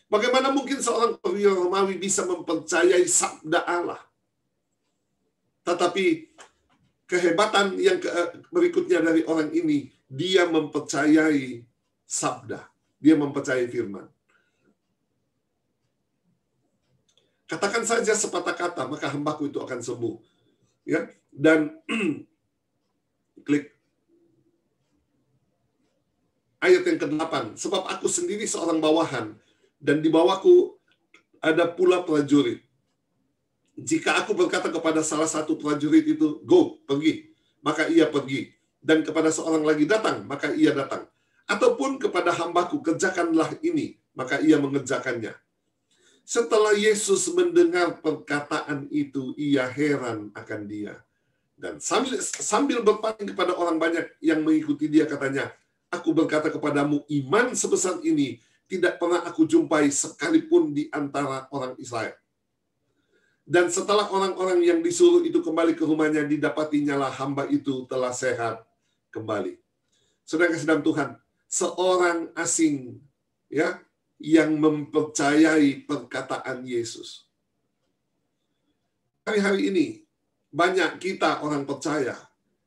Bagaimana mungkin seorang perwira Romawi bisa mempercayai sabda Allah? Tetapi kehebatan yang berikutnya dari orang ini, dia mempercayai sabda. Dia mempercayai firman. Katakan saja sepatah kata, maka hambaku itu akan sembuh. Ya, dan klik ayat yang ke-8. Sebab aku sendiri seorang bawahan, dan di bawahku ada pula prajurit. Jika aku berkata kepada salah satu prajurit itu, go, pergi, maka ia pergi. Dan kepada seorang lagi datang, maka ia datang. Ataupun kepada hambaku, kerjakanlah ini, maka ia mengerjakannya. Setelah Yesus mendengar perkataan itu, ia heran akan dia. Dan sambil berpaling kepada orang banyak yang mengikuti dia, katanya, aku berkata kepadamu, iman sebesar ini tidak pernah aku jumpai sekalipun di antara orang Israel. Dan setelah orang-orang yang disuruh itu kembali ke rumahnya, didapatinya lah hamba itu telah sehat kembali. Saudara kasih dalam Tuhan, seorang asing ya yang mempercayai perkataan Yesus. Hari-hari ini banyak kita orang percaya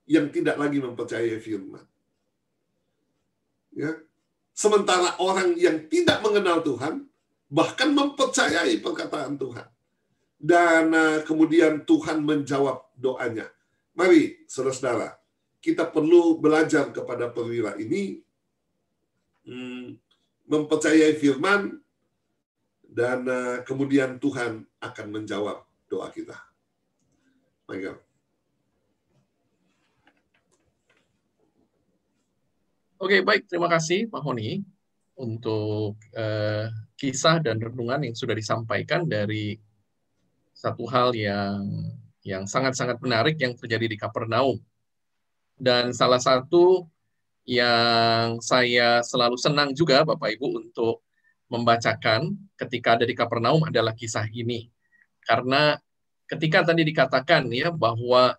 yang tidak lagi mempercayai firman. Ya. Sementara orang yang tidak mengenal Tuhan bahkan mempercayai perkataan Tuhan. Dan kemudian Tuhan menjawab doanya. Mari, saudara-saudara, kita perlu belajar kepada perwira ini mempercayai firman, dan kemudian Tuhan akan menjawab doa kita. Michael. Oke, baik. Terima kasih Pak Honi untuk kisah dan renungan yang sudah disampaikan dari satu hal yang sangat-sangat menarik yang terjadi di Kapernaum. Dan salah satu yang saya selalu senang juga Bapak Ibu untuk membacakan ketika ada di Kapernaum adalah kisah ini. Karena ketika tadi dikatakan ya bahwa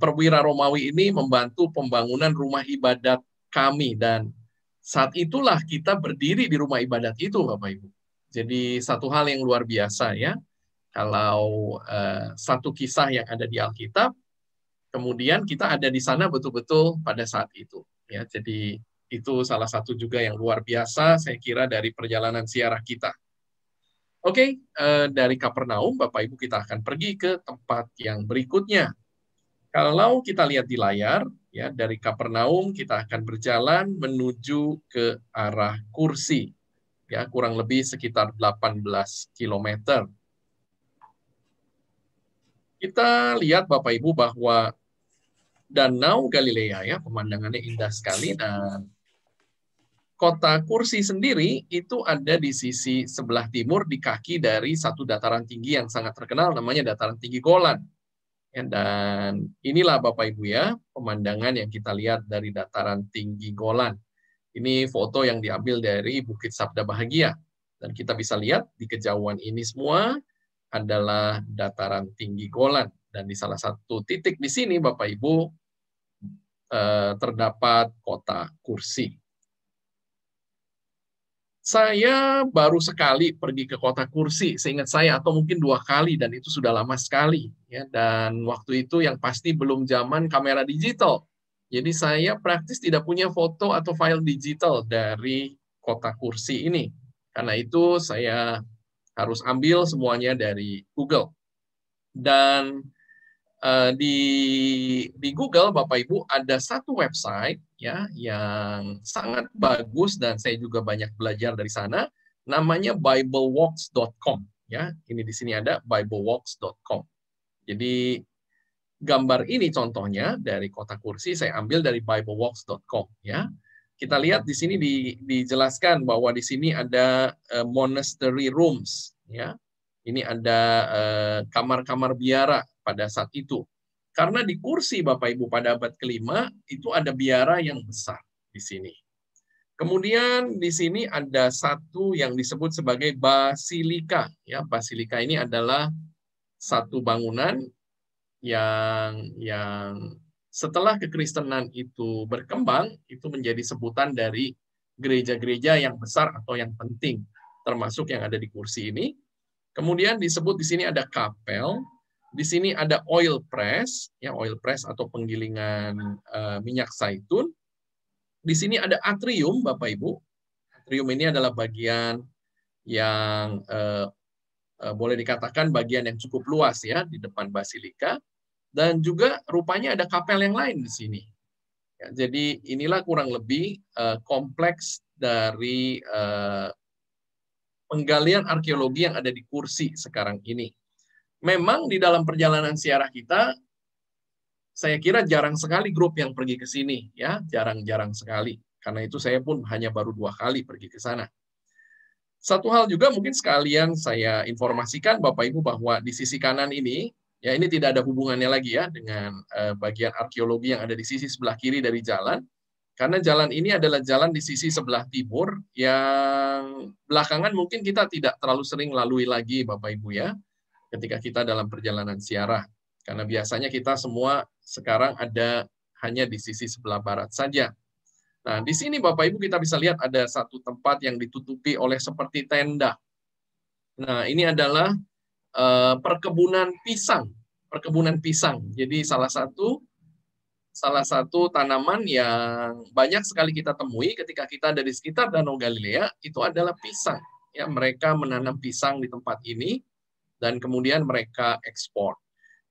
perwira Romawi ini membantu pembangunan rumah ibadat kami, dan saat itulah kita berdiri di rumah ibadat itu Bapak Ibu. Jadi satu hal yang luar biasa ya. Kalau satu kisah yang ada di Alkitab, kemudian kita ada di sana betul-betul pada saat itu. Ya, jadi itu salah satu juga yang luar biasa, saya kira, dari perjalanan ziarah kita. Oke, dari Kapernaum, Bapak Ibu, kita akan pergi ke tempat yang berikutnya. Kalau kita lihat di layar, ya, dari Kapernaum kita akan berjalan menuju ke arah Kursi. Ya, kurang lebih sekitar 18 km. Kita lihat Bapak Ibu bahwa Danau Galilea ya, pemandangannya indah sekali, dan kota Kursi sendiri itu ada di sisi sebelah timur di kaki dari satu dataran tinggi yang sangat terkenal, namanya dataran tinggi Golan. Ya, dan inilah Bapak Ibu ya, pemandangan yang kita lihat dari dataran tinggi Golan. Ini foto yang diambil dari Bukit Sabda Bahagia, dan kita bisa lihat di kejauhan ini semua adalah dataran tinggi Golan, dan di salah satu titik di sini Bapak Ibu terdapat kota Kursi. Saya baru sekali pergi ke kota Kursi, seingat saya, atau mungkin 2 kali, dan itu sudah lama sekali ya. Dan waktu itu yang pasti belum zaman kamera digital, jadi saya praktis tidak punya foto atau file digital dari kota Kursi ini. Karena itu saya harus ambil semuanya dari Google. Dan di Google Bapak Ibu ada satu website ya yang sangat bagus, dan saya juga banyak belajar dari sana, namanya biblewalks.com ya. Ini di sini ada biblewalks.com. Jadi gambar ini contohnya dari kota Kursi saya ambil dari biblewalks.com ya. Kita lihat di sini dijelaskan bahwa di sini ada monastery rooms ya. Ini ada kamar-kamar biara pada saat itu. Karena di Kursi Bapak Ibu pada abad ke-5 itu ada biara yang besar di sini. Kemudian di sini ada satu yang disebut sebagai basilika ya. Basilika ini adalah satu bangunan yang setelah kekristenan itu berkembang, itu menjadi sebutan dari gereja-gereja yang besar atau yang penting, termasuk yang ada di Kursi ini. Kemudian disebut di sini ada kapel, di sini ada oil press, ya, oil press atau penggilingan minyak zaitun. Di sini ada atrium, Bapak Ibu. Atrium ini adalah bagian yang boleh dikatakan bagian yang cukup luas ya di depan basilika. Dan juga rupanya ada kapel yang lain di sini. Ya, jadi inilah kurang lebih kompleks dari penggalian arkeologi yang ada di Kursi sekarang ini. Memang di dalam perjalanan ziarah kita, saya kira jarang sekali grup yang pergi ke sini, ya, jarang-jarang sekali. Karena itu saya pun hanya baru 2 kali pergi ke sana. Satu hal juga mungkin sekalian saya informasikan Bapak Ibu bahwa di sisi kanan ini, ya ini tidak ada hubungannya lagi ya dengan bagian arkeologi yang ada di sisi sebelah kiri dari jalan. Karena jalan ini adalah jalan di sisi sebelah timur yang belakangan mungkin kita tidak terlalu sering lalui lagi Bapak Ibu ya, ketika kita dalam perjalanan ziarah. Karena biasanya kita semua sekarang ada hanya di sisi sebelah barat saja. Nah, di sini Bapak Ibu kita bisa lihat ada satu tempat yang ditutupi oleh seperti tenda. Nah, ini adalah perkebunan pisang. Perkebunan pisang. Jadi salah satu tanaman yang banyak sekali kita temui ketika kita ada di sekitar Danau Galilea itu adalah pisang. Ya, mereka menanam pisang di tempat ini dan kemudian mereka ekspor.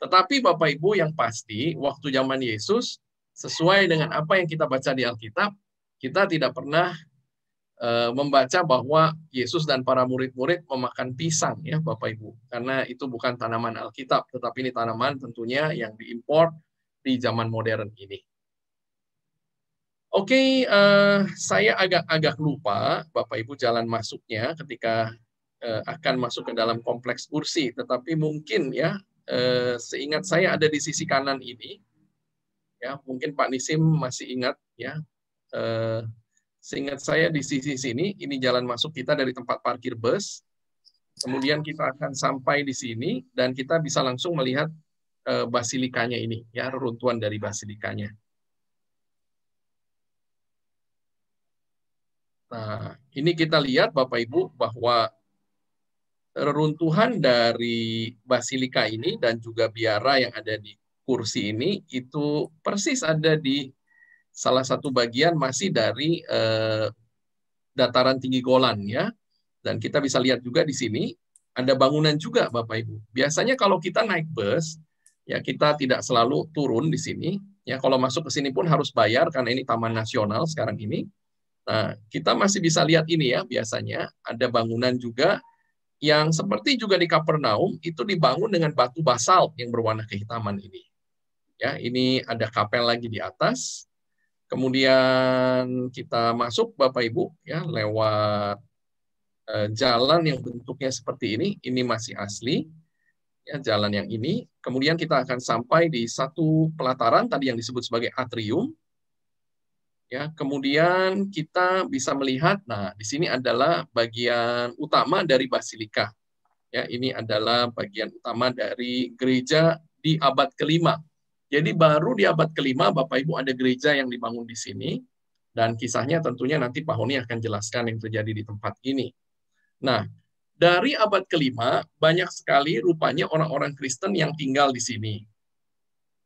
Tetapi Bapak Ibu yang pasti waktu zaman Yesus sesuai dengan apa yang kita baca di Alkitab, kita tidak pernah membaca bahwa Yesus dan para murid-murid memakan pisang ya Bapak Ibu, karena itu bukan tanaman Alkitab, tetapi ini tanaman tentunya yang diimpor di zaman modern ini. Oke, saya agak lupa Bapak Ibu jalan masuknya ketika akan masuk ke dalam kompleks kursi, tetapi mungkin ya seingat saya ada di sisi kanan ini. Ya, mungkin Pak Nisim masih ingat ya. Seingat saya di sisi sini ini jalan masuk kita dari tempat parkir bus. Kemudian kita akan sampai di sini dan kita bisa langsung melihat basilikanya ini, ya reruntuhan dari basilikanya. Nah, ini kita lihat Bapak Ibu bahwa reruntuhan dari basilika ini dan juga biara yang ada di kursi ini itu persis ada di salah satu bagian masih dari dataran tinggi Golan ya. Dan kita bisa lihat juga di sini ada bangunan juga Bapak Ibu. Biasanya kalau kita naik bus ya kita tidak selalu turun di sini. Ya kalau masuk ke sini pun harus bayar karena ini Taman Nasional sekarang ini. Nah, kita masih bisa lihat ini ya, biasanya ada bangunan juga yang seperti juga di Kapernaum itu dibangun dengan batu basalt yang berwarna kehitaman ini. Ya, ini ada kapel lagi di atas. Kemudian kita masuk Bapak Ibu ya lewat jalan yang bentuknya seperti ini masih asli. Ya, jalan yang ini, kemudian kita akan sampai di satu pelataran tadi yang disebut sebagai atrium. Ya, kemudian kita bisa melihat, nah di sini adalah bagian utama dari basilika. Ya, ini adalah bagian utama dari gereja di abad ke-5. Jadi baru di abad ke-5 Bapak Ibu ada gereja yang dibangun di sini dan kisahnya tentunya nanti Pak Honi akan jelaskan yang terjadi di tempat ini. Nah, dari abad ke-5, banyak sekali rupanya orang-orang Kristen yang tinggal di sini.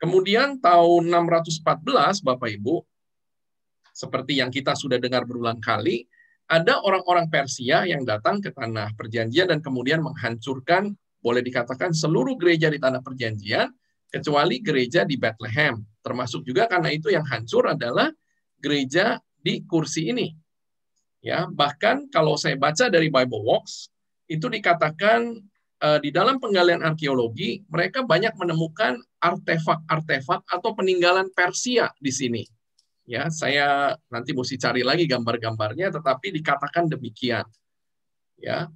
Kemudian tahun 614, Bapak Ibu, seperti yang kita sudah dengar berulang kali, ada orang-orang Persia yang datang ke Tanah Perjanjian dan kemudian menghancurkan, boleh dikatakan seluruh gereja di Tanah Perjanjian, kecuali gereja di Bethlehem. Termasuk juga karena itu yang hancur adalah gereja di kursi ini. Ya, bahkan kalau saya baca dari Bible Walks, itu dikatakan di dalam penggalian arkeologi mereka banyak menemukan artefak-artefak atau peninggalan Persia di sini. Ya, saya nanti mesti cari lagi gambar-gambarnya, tetapi dikatakan demikian. Ya,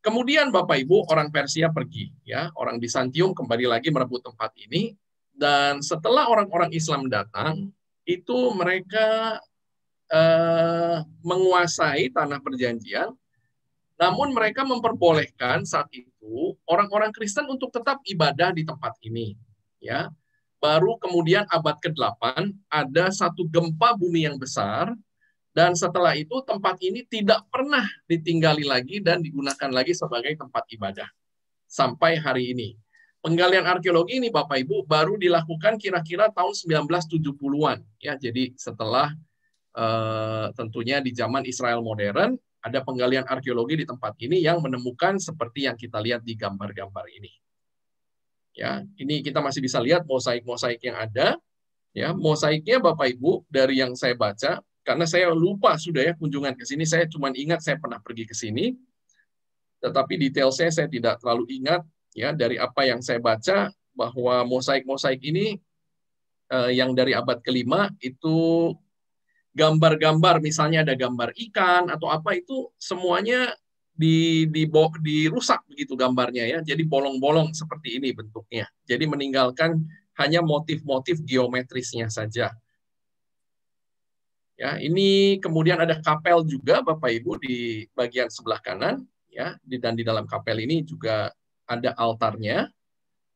kemudian Bapak Ibu orang Persia pergi, ya, orang Bizantium kembali lagi merebut tempat ini, dan setelah orang-orang Islam datang, itu mereka menguasai Tanah Perjanjian. Namun mereka memperbolehkan saat itu orang-orang Kristen untuk tetap ibadah di tempat ini. Ya, baru kemudian abad ke-8 ada satu gempa bumi yang besar, dan setelah itu tempat ini tidak pernah ditinggali lagi dan digunakan lagi sebagai tempat ibadah. Sampai hari ini. Penggalian arkeologi ini Bapak Ibu baru dilakukan kira-kira tahun 1970-an. Ya, jadi setelah tentunya di zaman Israel modern, ada penggalian arkeologi di tempat ini yang menemukan seperti yang kita lihat di gambar-gambar ini. Ya, ini kita masih bisa lihat mosaik-mosaik yang ada. Ya, mosaiknya Bapak Ibu dari yang saya baca, karena saya lupa sudah ya kunjungan ke sini, saya cuma ingat saya pernah pergi ke sini, tetapi detail saya tidak terlalu ingat ya dari apa yang saya baca bahwa mosaik-mosaik ini yang dari abad ke-5 itu gambar-gambar, misalnya ada gambar ikan atau apa, itu semuanya dirusak begitu gambarnya ya. Jadi bolong-bolong seperti ini bentuknya. Jadi meninggalkan hanya motif-motif geometrisnya saja. Ya, ini kemudian ada kapel juga Bapak Ibu di bagian sebelah kanan ya, dan di dalam kapel ini juga ada altarnya.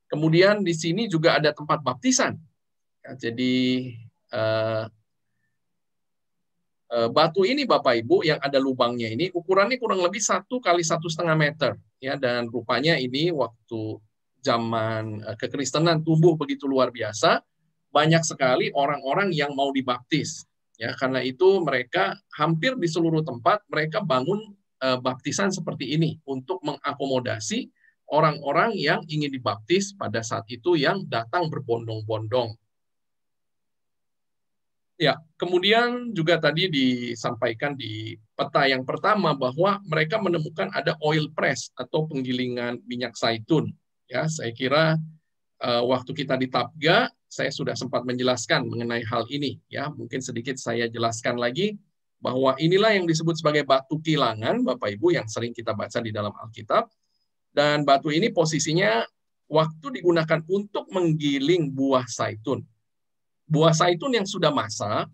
Kemudian di sini juga ada tempat baptisan. Ya, jadi batu ini Bapak Ibu yang ada lubangnya ini ukurannya kurang lebih 1 kali 1,5 meter ya, dan rupanya ini waktu zaman kekristenan tumbuh begitu luar biasa, banyak sekali orang-orang yang mau dibaptis ya, karena itu mereka hampir di seluruh tempat mereka bangun baptisan seperti ini untuk mengakomodasi orang-orang yang ingin dibaptis pada saat itu yang datang berbondong-bondong. Ya, kemudian juga tadi disampaikan di peta yang pertama bahwa mereka menemukan ada oil press atau penggilingan minyak zaitun. Ya, saya kira waktu kita di Tabga, saya sudah sempat menjelaskan mengenai hal ini. Ya, mungkin sedikit saya jelaskan lagi bahwa inilah yang disebut sebagai batu kilangan, Bapak Ibu, yang sering kita baca di dalam Alkitab. Dan batu ini posisinya waktu digunakan untuk menggiling buah zaitun. Buah zaitun yang sudah masak,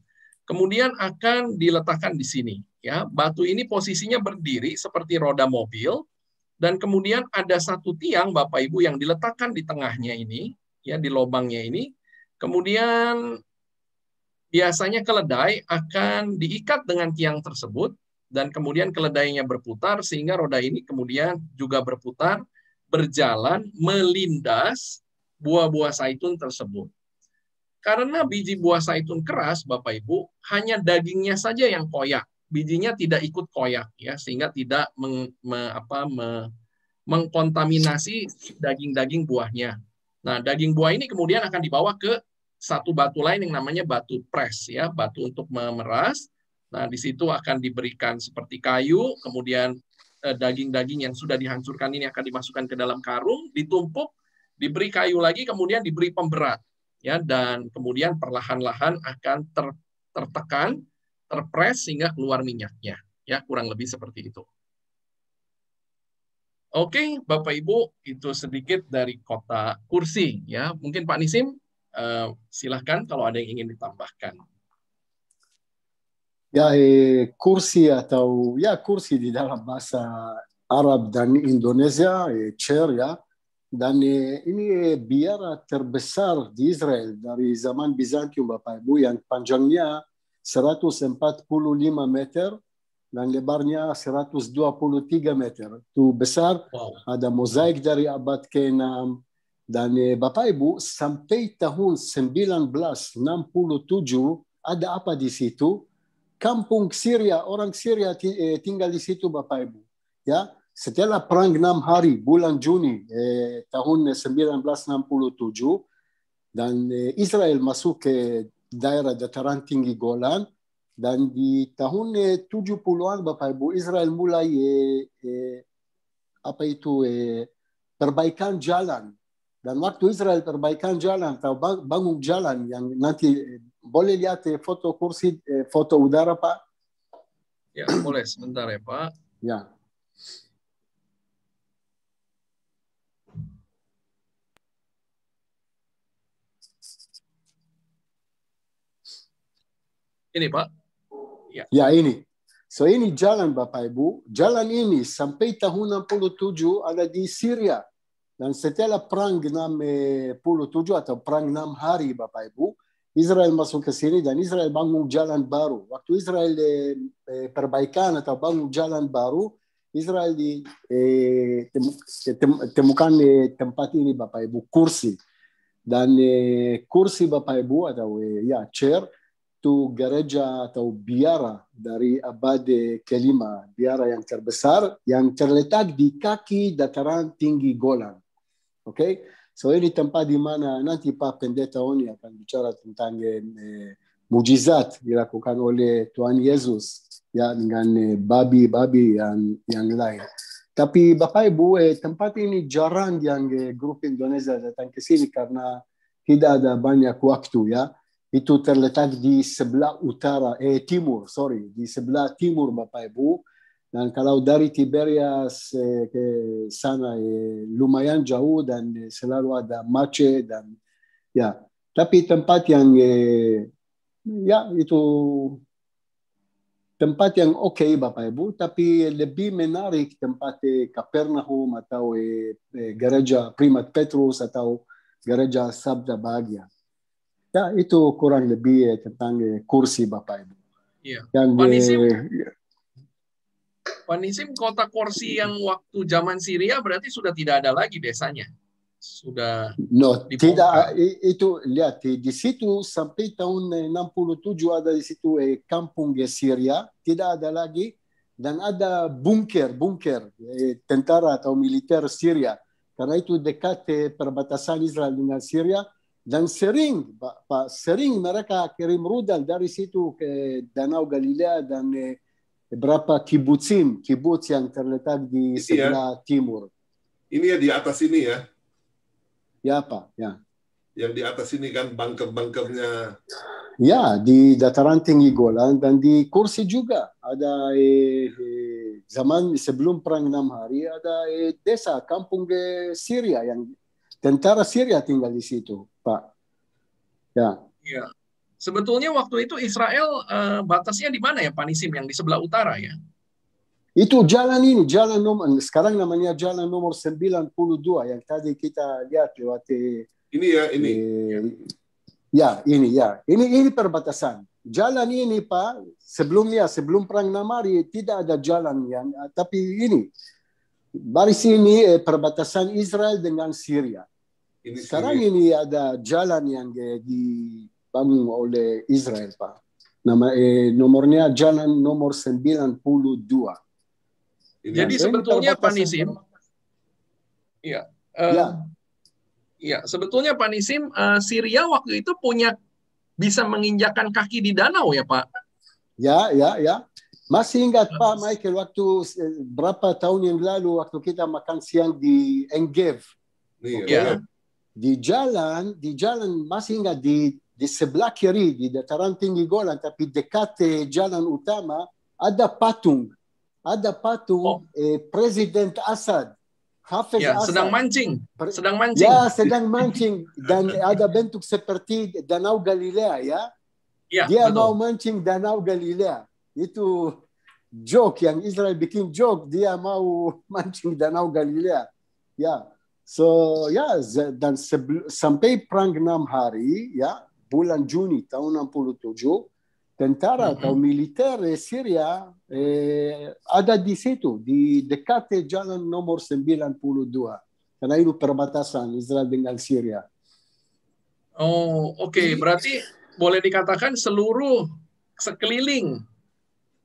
kemudian akan diletakkan di sini. Ya, batu ini posisinya berdiri seperti roda mobil, dan kemudian ada satu tiang Bapak Ibu yang diletakkan di tengahnya ini, ya di lubangnya ini. Kemudian biasanya keledai akan diikat dengan tiang tersebut, dan kemudian keledainya berputar sehingga roda ini kemudian juga berputar, berjalan melindas buah-buah zaitun tersebut. Karena biji buah zaitun keras, Bapak Ibu, hanya dagingnya saja yang koyak. Bijinya tidak ikut koyak, ya, sehingga tidak mengkontaminasi daging-daging buahnya. Nah, daging buah ini kemudian akan dibawa ke satu batu lain yang namanya batu press, ya, batu untuk memeras. Nah, di situ akan diberikan seperti kayu, kemudian daging-daging yang sudah dihancurkan ini akan dimasukkan ke dalam karung, ditumpuk, diberi kayu lagi, kemudian diberi pemberat. Ya, dan kemudian perlahan-lahan akan tertekan, terpres sehingga keluar minyaknya. Ya, kurang lebih seperti itu. Oke, Bapak Ibu, itu sedikit dari kota Kursi. Ya, mungkin Pak Nisim, silahkan kalau ada yang ingin ditambahkan. Ya, kursi atau ya kursi di dalam bahasa Arab dan Indonesia, chair ya. Dan ini biara terbesar di Israel dari zaman Bizantium Bapak Ibu yang panjangnya 145 meter dan lebarnya 123 meter. Itu besar, ada mozaik dari abad ke-6. Dan Bapak Ibu sampai tahun 1967 ada apa di situ? Kampung Syria, orang Syria tinggal di situ Bapak Ibu. Ya. Setelah perang 6 hari bulan Juni tahun 1967 dan Israel masuk ke daerah dataran tinggi Golan, dan di tahun 70-an Bapak Ibu Israel mulai perbaikan jalan. Dan waktu Israel perbaikan jalan atau bangun jalan yang nanti boleh lihat foto kursi, foto udara Pak? Ya, boleh sebentar ya Pak. Ya. Ini Pak. Ya ini. So ini jalan Bapak Ibu. Jalan ini sampai tahun 67 ada di Syria. Dan setelah perang 67 atau perang 6 hari Bapak Ibu, Israel masuk ke sini dan Israel bangun jalan baru. Waktu Israel perbaikan atau bangun jalan baru, Israel temukan tempat ini Bapak Ibu, kursi. Dan kursi Bapak Ibu atau ya chair, itu gereja atau biara dari abad kelima, biara yang terbesar yang terletak di kaki dataran tinggi Golan. Oke, so ini tempat di mana nanti Pak Pendeta Honi akan bicara tentang mujizat dilakukan oleh Tuhan Yesus ya dengan babi-babi yang lain. Tapi Bapak Ibu, tempat ini jarang yang grup Indonesia datang ke sini karena tidak ada banyak waktu ya. Itu terletak di sebelah utara, di sebelah timur Bapak Ibu. Dan kalau dari Tiberias ke sana lumayan jauh dan selalu ada macet dan ya. Tapi tempat yang ya itu tempat yang oke, Bapak Ibu, tapi lebih menarik tempat Kapernaum atau gereja Primat Petrus atau gereja Sabda Bahagia. Ya, itu kurang lebih tentang kursi, Bapak Ibu. Iya. Yang Pak Nisim, kota Korsi yang waktu zaman Syria berarti sudah tidak ada lagi desanya. Sudah tidak, itu lihat di situ sampai tahun 67 ada di situ kampung Syria, tidak ada lagi, dan ada bunker tentara atau militer Syria, karena itu dekat perbatasan Israel dengan Syria, dan sering mereka kirim rudal dari situ ke Danau Galilea dan beberapa kibuts yang terletak di sebelah timur. Ini ya di atas ini ya. Ya, Pak. Ya. Yang di atas ini kan bunker-bunkernya. Ya, di dataran tinggi Golan dan di Kursi juga ada zaman sebelum perang 6 hari ada desa kampung Syria yang tentara Syria tinggal di situ, Pak. Ya. Iya. Sebetulnya waktu itu Israel batasnya di mana ya, Pak Nisim? Yang di sebelah utara ya? Itu jalan sekarang namanya jalan nomor 92 yang tadi kita lihat lewat ini ya, ini. Ini perbatasan. Jalan ini, Pak, sebelum perang 6 hari tidak ada jalan tapi ini baris ini perbatasan Israel dengan Syria. Sekarang ini ada jalan yang dibangun oleh Israel, Pak. Nomornya jalan nomor 92. Jadi sebetulnya Pak Nisim, sebetulnya Pak Nisim, Syria waktu itu bisa menginjakkan kaki di danau ya, Pak? Ya. Masih ingat Pak Michael waktu berapa tahun yang lalu waktu kita makan siang di Engev. Iya. Di jalan masih ingat di sebelah kiri di dataran tinggi Golan tapi dekat jalan utama ada patung Presiden Assad, Hafez Assad sedang mancing. Ya, sedang mancing dan ada bentuk seperti Danau Galilea ya. Dia betul. Mau mancing Danau Galilea. Itu joke yang Israel bikin joke, dia mau mancing Danau Galilea. Ya. So dan sampai perang 6 hari ya, bulan Juni tahun 67 tentara atau militer Syria ada di situ di dekat jalan nomor 92 karena itu perbatasan Israel dengan Syria. Oh, oke. Berarti boleh dikatakan seluruh sekeliling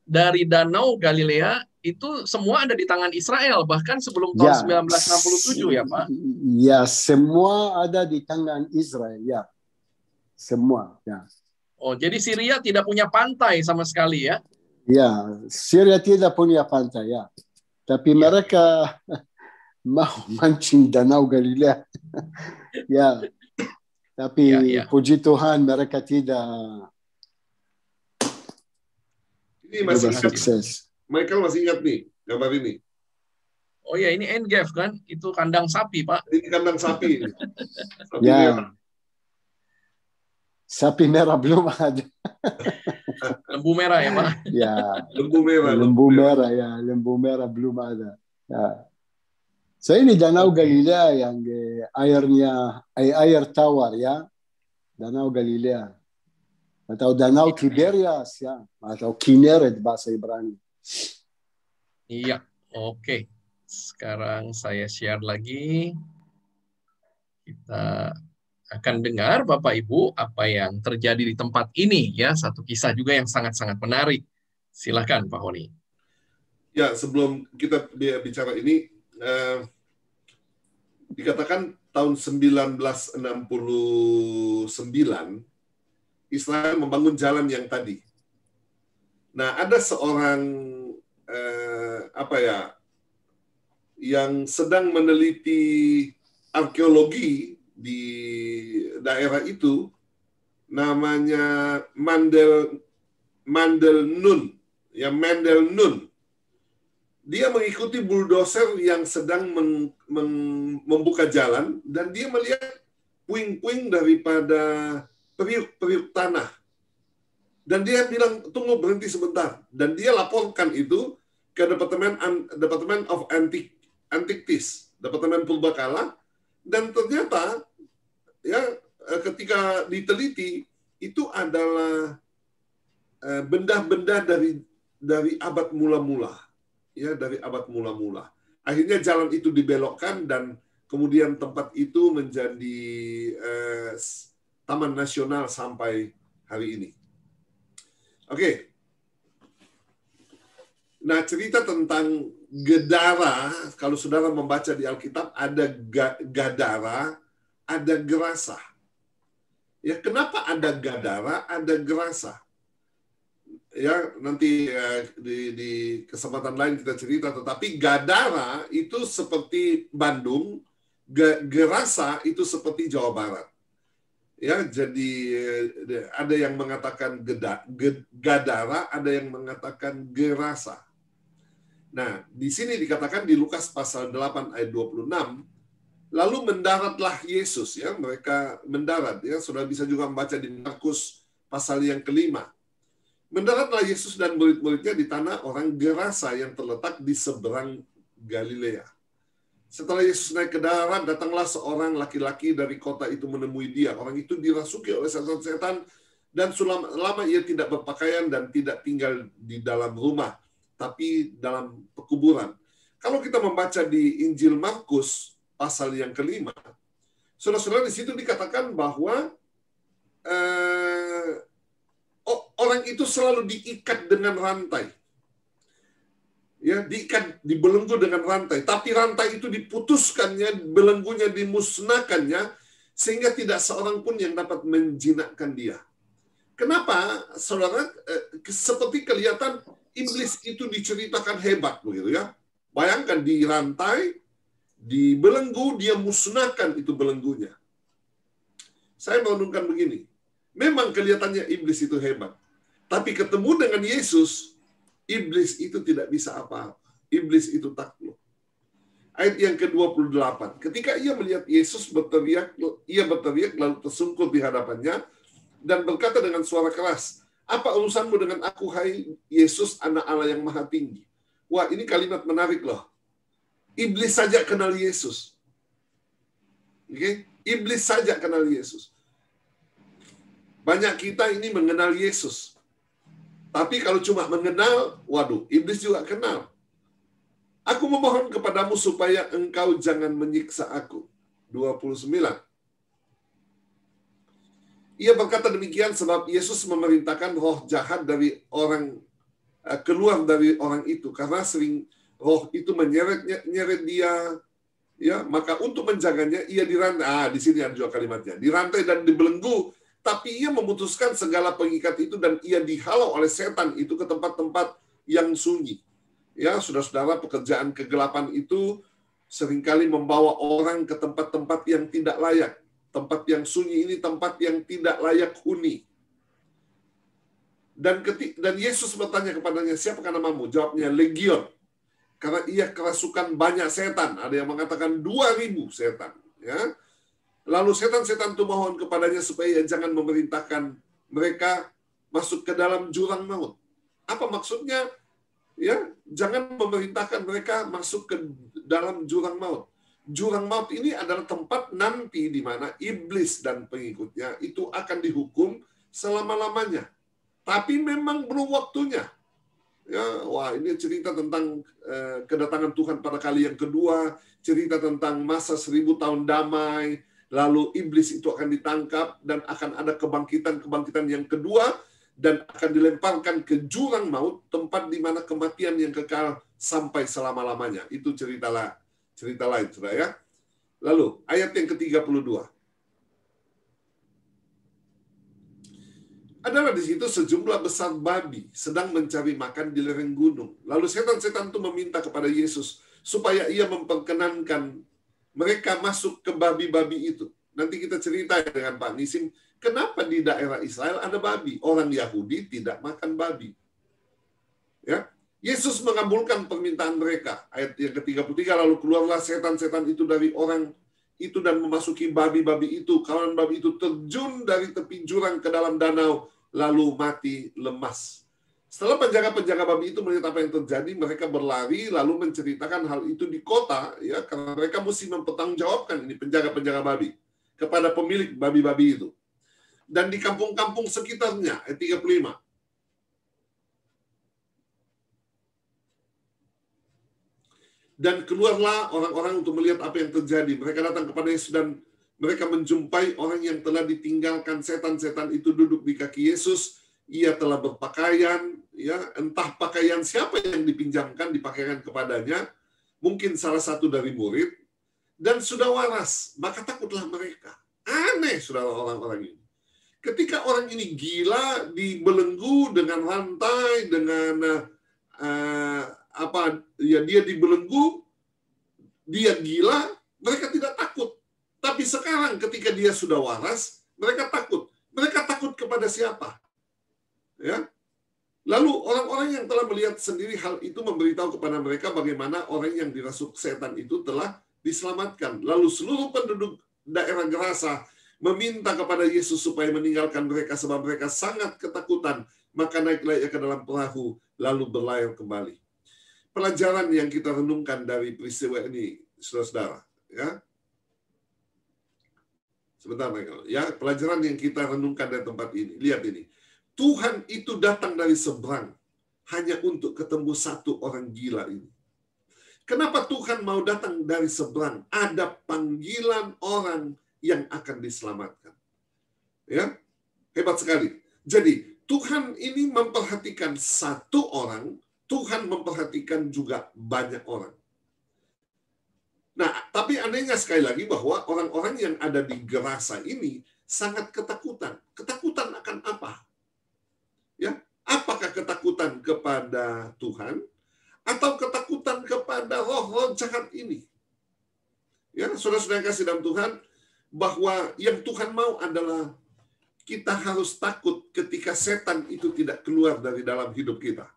dari Danau Galilea itu semua ada di tangan Israel, bahkan sebelum tahun 1967 ya, Pak? Ya, semua ada di tangan Israel, ya. Semua, ya. Oh, jadi Syria tidak punya pantai sama sekali ya? Ya, Syria tidak punya pantai, ya. Tapi mereka mau mancing Danau Galilea. Ya. Tapi puji Tuhan mereka tidak ini masih sukses. Michael masih ingat nih gambar ini. Oh ya, ini Engev kan? Itu kandang sapi, Pak. Ini kandang sapi. Sapi merah. Sapi merah belum ada. Lembu merah ya, Pak? Ya. Lembu merah belum ada. Ya. So ini Danau Galilea yang air tawar ya. Danau Galilea. Atau Danau Tiberias ya. Atau Kinneret bahasa Ibrani. Iya, oke. Sekarang saya share lagi. Kita akan dengar Bapak Ibu apa yang terjadi di tempat ini ya, satu kisah juga yang sangat-sangat menarik. Silakan Pak Honi. Ya, sebelum kita bicara ini dikatakan tahun 1969 Israel membangun jalan yang tadi. Nah, ada seorang yang sedang meneliti arkeologi di daerah itu, namanya Mendel Nun. Dia mengikuti bulldozer yang sedang membuka jalan, dan dia melihat puing-puing daripada periuk tanah. Dan dia bilang, tunggu, berhenti sebentar. Dan dia laporkan itu ke Department of Antiquities, Departemen Purbakala, dan ternyata ya ketika diteliti itu adalah benda-benda dari abad mula-mula. Ya, dari abad mula-mula. Akhirnya jalan itu dibelokkan dan kemudian tempat itu menjadi taman nasional sampai hari ini. Oke. Nah, cerita tentang Gadara, kalau saudara membaca di Alkitab, ada Gadara, ada Gerasa. Ya, kenapa ada Gadara, ada Gerasa? Ya, nanti di kesempatan lain kita cerita, tetapi Gadara itu seperti Bandung, Gerasa itu seperti Jawa Barat. Ya, jadi ada yang mengatakan Gadara, ada yang mengatakan Gerasa. Nah, di sini dikatakan di Lukas pasal 8 ayat 26, lalu mendaratlah Yesus, ya, mereka mendarat, ya, saudara bisa juga membaca di Markus pasal yang kelima. Mendaratlah Yesus dan murid-muridnya di tanah orang Gerasa yang terletak di seberang Galilea. Setelah Yesus naik ke darat, datanglah seorang laki-laki dari kota itu menemui dia. Orang itu dirasuki oleh setan-setan, dan selama ia tidak berpakaian dan tidak tinggal di dalam rumah, tapi dalam pekuburan. Kalau kita membaca di Injil Markus pasal yang kelima, saudara-saudara, di situ dikatakan bahwa orang itu selalu diikat dengan rantai. Ya, diikat, dibelenggu dengan rantai. Tapi rantai itu diputuskannya, belenggunya dimusnahkannya, sehingga tidak seorang pun yang dapat menjinakkan dia. Kenapa, saudara? Seperti kelihatan iblis itu diceritakan hebat, begitu ya. Bayangkan, di rantai, dibelenggu, dia musnahkan itu belenggunya. Saya merenungkan begini. Memang kelihatannya iblis itu hebat. Tapi ketemu dengan Yesus, iblis itu tidak bisa apa-apa. Iblis itu takluk. Ayat yang ke-28. Ketika ia melihat Yesus berteriak, ia berteriak lalu tersungkur di hadapannya dan berkata dengan suara keras, "Apa urusanmu dengan aku, hai Yesus, anak Allah yang maha tinggi?" Wah, ini kalimat menarik loh. Iblis saja kenal Yesus. Oke? Iblis saja kenal Yesus. Banyak kita ini mengenal Yesus. Tapi kalau cuma mengenal, waduh, iblis juga kenal. Aku memohon kepadamu supaya engkau jangan menyiksa aku. 29. Ia berkata demikian sebab Yesus memerintahkan roh jahat dari orang keluar dari orang itu, karena sering roh itu menyeret dia, ya, maka untuk menjaganya ia dirantai. Di sini ada juga kalimatnya. Dirantai dan dibelenggu. Tapi ia memutuskan segala pengikat itu dan ia dihalau oleh setan itu ke tempat-tempat yang sunyi. Ya, saudara-saudara, pekerjaan kegelapan itu seringkali membawa orang ke tempat-tempat yang tidak layak. Tempat yang sunyi ini tempat yang tidak layak huni. Dan Yesus bertanya kepadanya, "Siapakah namamu?" Jawabnya, "Legion." Karena ia kerasukan banyak setan. Ada yang mengatakan 2.000 setan. Ya. Lalu setan-setan itu mohon kepadanya supaya jangan memerintahkan mereka masuk ke dalam jurang maut. Apa maksudnya? Ya, jangan memerintahkan mereka masuk ke dalam jurang maut. Jurang maut ini adalah tempat nanti di mana iblis dan pengikutnya itu akan dihukum selama-lamanya. Tapi memang belum waktunya. Ya, wah, ini cerita tentang kedatangan Tuhan pada kali yang kedua, cerita tentang masa 1000 tahun damai. Lalu iblis itu akan ditangkap dan akan ada kebangkitan yang kedua dan akan dilemparkan ke jurang maut, tempat di mana kematian yang kekal sampai selama-lamanya. Itu cerita lain, saudara ya. Lalu ayat yang ke-32. Adalah di situ sejumlah besar babi sedang mencari makan di lereng gunung. Lalu setan-setan itu meminta kepada Yesus supaya ia memperkenankan mereka masuk ke babi-babi itu. Nanti kita cerita dengan Pak Nisim, kenapa di daerah Israel ada babi? Orang Yahudi tidak makan babi. Ya, Yesus mengabulkan permintaan mereka. Ayat yang ke-33, lalu keluarlah setan-setan itu dari orang itu dan memasuki babi-babi itu. Kawanan babi itu terjun dari tepi jurang ke dalam danau, lalu mati lemas. Setelah penjaga-penjaga babi itu melihat apa yang terjadi, mereka berlari lalu menceritakan hal itu di kota, ya, karena mereka mesti mempertanggungjawabkan ini penjaga-penjaga babi kepada pemilik babi-babi itu. Dan di kampung-kampung sekitarnya, ayat 35. Dan keluarlah orang-orang untuk melihat apa yang terjadi. Mereka datang kepada Yesus dan mereka menjumpai orang yang telah ditinggalkan setan-setan itu duduk di kaki Yesus. Ia telah berpakaian, ya, entah pakaian siapa yang dipinjamkan, dipakaikan kepadanya, mungkin salah satu dari murid, dan sudah waras, maka takutlah mereka. Aneh, saudara, orang-orang ini. Ketika orang ini gila, dibelenggu dengan rantai, dengan dia dibelenggu, dia gila, mereka tidak takut. Tapi sekarang ketika dia sudah waras, mereka takut. Mereka takut kepada siapa? Ya. Lalu orang-orang yang telah melihat sendiri hal itu memberitahu kepada mereka bagaimana orang yang dirasuk setan itu telah diselamatkan. Lalu seluruh penduduk daerah Gerasa meminta kepada Yesus supaya meninggalkan mereka sebab mereka sangat ketakutan. Maka naiklah ia ke dalam perahu lalu berlayar kembali. Pelajaran yang kita renungkan dari peristiwa ini, saudara-saudara, ya. Sebentar, ya, pelajaran yang kita renungkan dari tempat ini. Lihat ini. Tuhan itu datang dari seberang hanya untuk ketemu satu orang gila ini. Kenapa Tuhan mau datang dari seberang? Ada panggilan orang yang akan diselamatkan. Ya, hebat sekali. Jadi Tuhan ini memperhatikan satu orang, Tuhan memperhatikan juga banyak orang. Nah, tapi anehnya sekali lagi bahwa orang-orang yang ada di Gerasa ini sangat ketakutan. Ketakutan akan apa? Ya, apakah ketakutan kepada Tuhan atau ketakutan kepada roh-roh jahat ini? Ya, saudara-saudara yang kasih dalam Tuhan, bahwa yang Tuhan mau adalah kita harus takut ketika setan itu tidak keluar dari dalam hidup kita.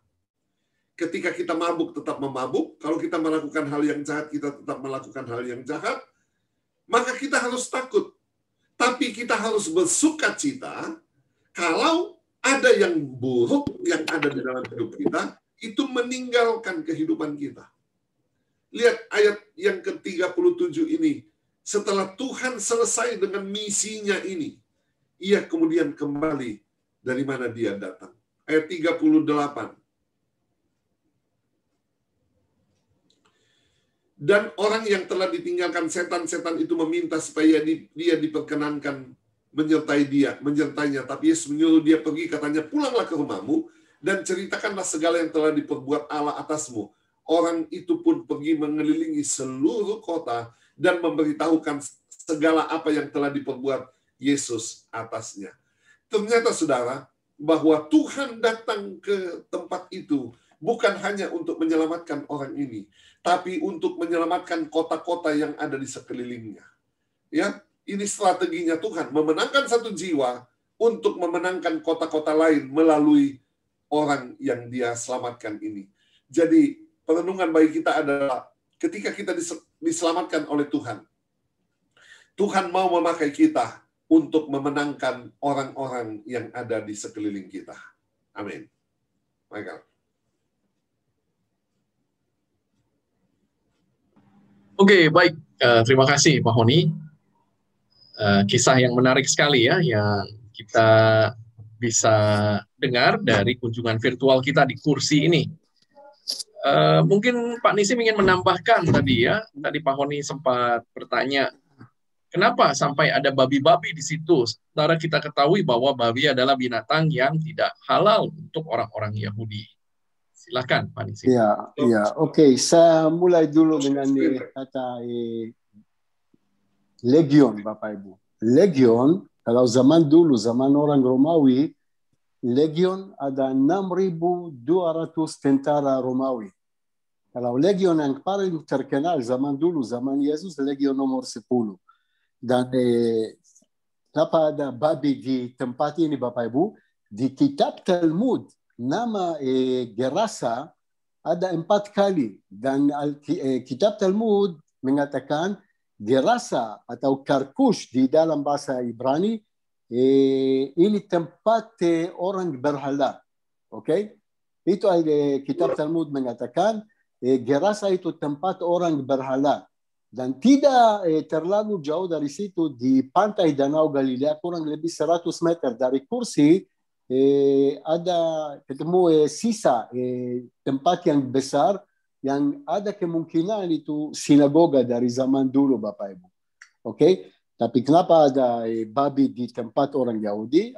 Ketika kita mabuk tetap memabuk, kalau kita melakukan hal yang jahat kita tetap melakukan hal yang jahat, maka kita harus takut. Tapi kita harus bersukacita kalau ada yang buruk yang ada di dalam hidup kita, itu meninggalkan kehidupan kita. Lihat ayat yang ke-37 ini. Setelah Tuhan selesai dengan misinya ini, ia kemudian kembali dari mana dia datang. Ayat 38. Dan orang yang telah ditinggalkan setan-setan itu meminta supaya dia diperkenankan menyertainya. Tapi Yesus menyuruh dia pergi, katanya, pulanglah ke rumahmu dan ceritakanlah segala yang telah diperbuat Allah atasmu. Orang itu pun pergi mengelilingi seluruh kota dan memberitahukan segala apa yang telah diperbuat Yesus atasnya. Ternyata, saudara, bahwa Tuhan datang ke tempat itu bukan hanya untuk menyelamatkan orang ini, tapi untuk menyelamatkan kota-kota yang ada di sekelilingnya. Ya, ini strateginya Tuhan, memenangkan satu jiwa untuk memenangkan kota-kota lain melalui orang yang dia selamatkan ini. Jadi, perenungan bagi kita adalah ketika kita diselamatkan oleh Tuhan, Tuhan mau memakai kita untuk memenangkan orang-orang yang ada di sekeliling kita. Amin. Michael. Oke, baik. Terima kasih, Pak Honi. Kisah yang menarik sekali ya, yang kita bisa dengar dari kunjungan virtual kita di kursi ini. Mungkin Pak Nisim ingin menambahkan tadi ya, tadi Pak Honi sempat bertanya, kenapa sampai ada babi-babi di situ? Sementara kita ketahui bahwa babi adalah binatang yang tidak halal untuk orang-orang Yahudi. Silakan, Pak Nisim. Ya, oke. Saya mulai dulu dengan kata legion, Bapak Ibu. Legion, kalau zaman dulu, zaman orang Romawi, legion ada 6.200 tentara Romawi. Kalau legion yang paling terkenal zaman dulu, zaman Yesus, legion nomor 10. Dan kenapa ada babi di tempat ini, Bapak Ibu? Di kitab Talmud, nama Gerasa ada 4 kali. Dan kitab Talmud mengatakan Gerasa atau Karkush di dalam bahasa Ibrani ini tempat orang berhala. Okay? Itu kitab Talmud mengatakan Gerasa itu tempat orang berhala. Dan tidak terlalu jauh dari situ di pantai Danau Galilea, kurang lebih 100 meter dari kursi, ada ketemu sisa tempat yang besar yang ada kemungkinan itu sinagoga dari zaman dulu, Bapak Ibu. Okay? Tapi kenapa ada babi di tempat orang Yahudi?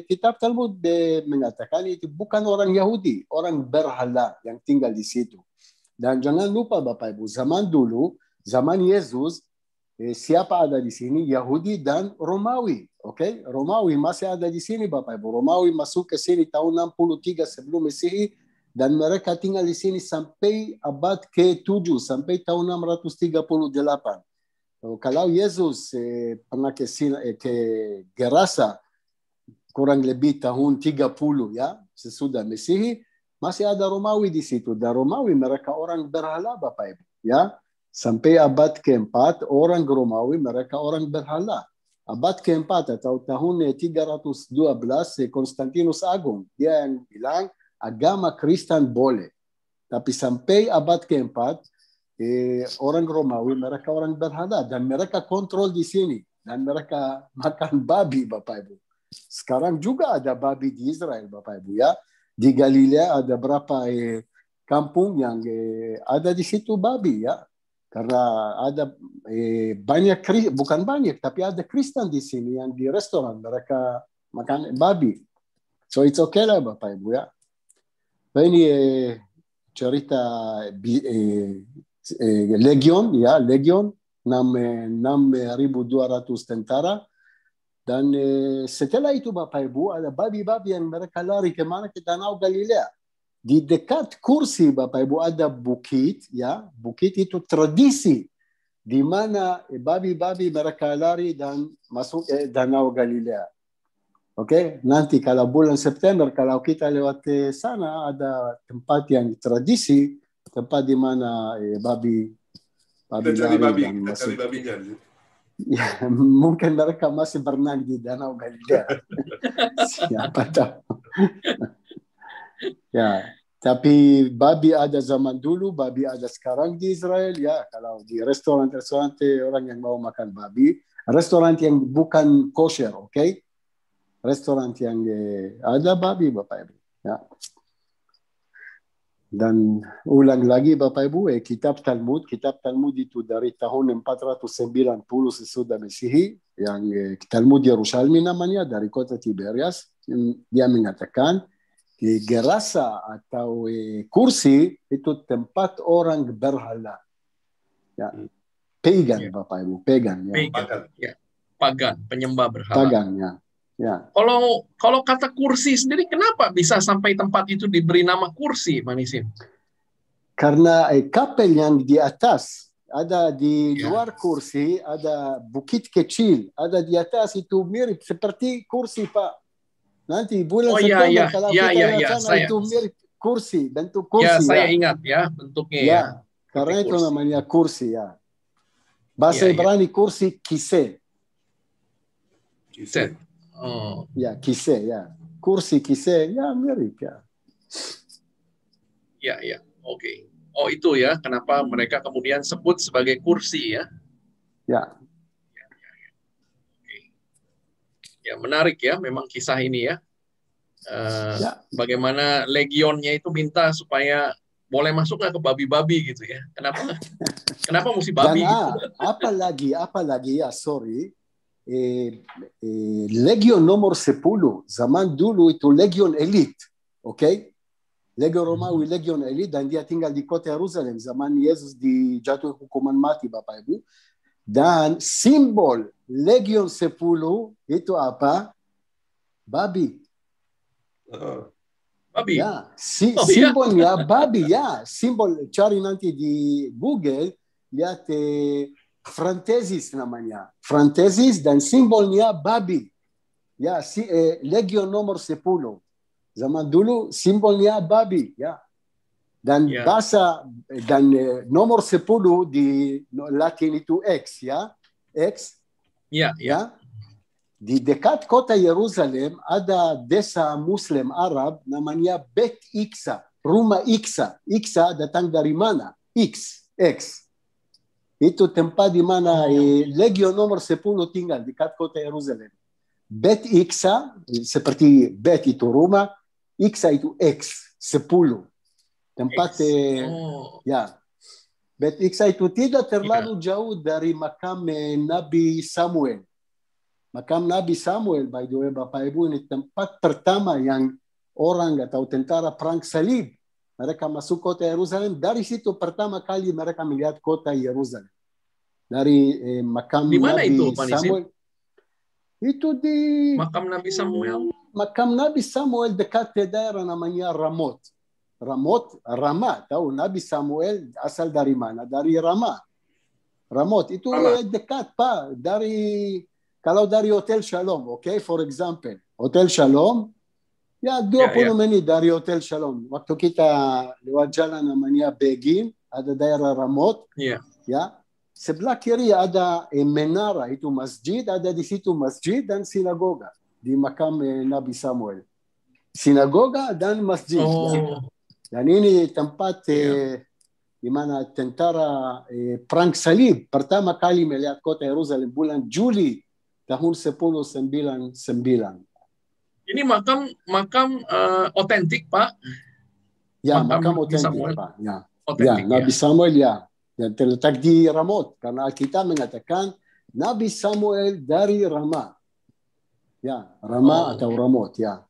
Kitab Talmud mengatakan itu bukan orang Yahudi, orang berhala yang tinggal di situ. Dan jangan lupa, Bapak Ibu, zaman dulu, zaman Yesus, siapa ada di sini? Yahudi dan Romawi. Okay? Romawi masih ada di sini, Bapak Ibu. Romawi masuk ke sini tahun 63 sebelum Masehi, dan mereka tinggal di sini sampai abad ke-7, sampai tahun 638. Kalau Yesus pernah ke Gerasa, kurang lebih tahun 30 ya, sesudah Masehi, masih ada Romawi di situ. Dan Romawi mereka orang berhala, Bapak Ibu. Ya, sampai abad ke-4, orang Romawi mereka orang berhala. Abad ke-4 atau tahun 312, Konstantinus Agung, dia yang bilang, agama Kristen boleh. Tapi sampai abad ke-4, orang Romawi, mereka orang berhala. Dan mereka kontrol di sini. Dan mereka makan babi, Bapak Ibu. Sekarang juga ada babi di Israel, Bapak Ibu. Ya. Di Galilea ada berapa kampung yang ada di situ babi. Ya. Karena ada banyak, bukan banyak, tapi ada Kristen di sini yang di restoran. Mereka makan babi. So it's okay lah, Bapak Ibu. Ya. Ini cerita Legion, ya, Legion 6.200 tentara. Dan setelah itu, Bapak Ibu, ada babi-babi yang mereka lari kemana? Ke Danau Galilea. Di dekat kursi, Bapak Ibu, ada bukit, ya, bukit itu tradisi di mana babi-babi mereka lari dan masuk Danau Galilea. Oke, nanti kalau bulan September, kalau kita lewat sana, ada tempat yang tradisi, tempat di mana babi cari lari babi, masuk. cari babinya. Ya, mungkin mereka masih berenang di Danau Galilea. Siapa tahu. Ya, tapi babi ada zaman dulu, babi ada sekarang di Israel. Ya, kalau di restoran-restoran orang yang mau makan babi, restoran yang bukan kosher, oke? Restoran yang ada babi, Bapak Ibu. Ya. Dan ulang lagi, Bapak Ibu, kitab Talmud itu dari tahun 490 sesudah Masehi, yang Talmud Yerusalmi namanya, dari kota Tiberias. Dia mengatakan Gerasa atau kursi itu tempat orang berhala. Ya. Pagan, ya. Bapak Ibu, pagan. Ya. Pagan, ya. Pagan, penyembah berhala. Pagan, ya. Ya. Kalau kata kursi sendiri, kenapa bisa sampai tempat itu diberi nama kursi, Manisim? Karena kapel yang di atas, ada di luar kursi, ada bukit kecil, ada di atas itu mirip seperti kursi, Pak. Nanti bulan September kalau kita lihat sana itu mirip kursi, bentuk kursi. Ya, saya ingat ya bentuknya. Ya, karena itu namanya kursi ya. Bahasa Ibrani kursi kise. Kise. Ya, kise ya. Kursi kise ya mirip ya. Ya, oke. Oh itu ya, kenapa mereka kemudian sebut sebagai kursi ya? Ya. Oke. Ya menarik ya, memang kisah ini ya. Bagaimana legionnya itu minta supaya boleh masuk nggak ke babi-babi gitu ya? Kenapa mesti babi? Dan, apalagi ya, sorry. Legion nomor 10 zaman dulu itu legion elite, oke? Legion Romawi legion elite, dan dia tinggal di kota Yerusalem zaman Yesus dijatuhi hukuman mati, Bapak Ibu. Dan simbol legion 10 itu apa? Babi. Babi. Ya, simbolnya babi ya. Simbol, cari nanti di Google, lihat Frantesis namanya. Frantesis dan simbolnya babi. Ya, legion nomor 10. Zaman dulu simbolnya babi, ya. Dan Ya. bahasa dan nomor 10 di Latin itu X, ya. X, Ya, ya. ya. Di dekat kota Yerusalem ada desa Muslim Arab namanya Bet Iksa, rumah Iksa. Iksa datang dari mana? X. Itu tempat di mana Legion nomor 10 tinggal dekat kota Yerusalem. Bet Iksa, seperti Bet itu rumah, Iksa itu X, 10. Tempat ya. Bet Iksa itu tidak terlalu jauh dari makam Nabi Samuel. Makam Nabi Samuel, by the way, Bapak Ibu, ini tempat pertama yang orang atau tentara perang salib mereka masuk kota Yerusalem. Dari situ pertama kali mereka melihat kota Yerusalem. Dari makam Di mana Nabi itu, Pak Nisim? Samuel. Itu di Makam Nabi Samuel. Makam Nabi Samuel dekat daerah namanya Ramot. Rama, tahu Nabi Samuel asal dari mana? Dari Rama. Ramot itu dekat, Pak, kalau dari Hotel Shalom, okay, for example, Hotel Shalom, ya 20 menit dari Hotel Shalom. Waktu kita lewat jalan namanya Begin, ada daerah Ramot, ya, sebelah kiri ada menara, itu masjid, ada di situ masjid dan sinagoga di makam Nabi Samuel. Sinagoga dan masjid. Ya. Dan ini tempat di mana tentara perang salib pertama kali melihat kota Yerusalem bulan Juli tahun 1099. Ini makam otentik, Pak. Ya, makam otentik, Pak. Ya. Nabi Samuel, ya. Dan terletak di Ramot karena Alkitab mengatakan Nabi Samuel dari Rama. Ya, Rama atau Ramot, ya.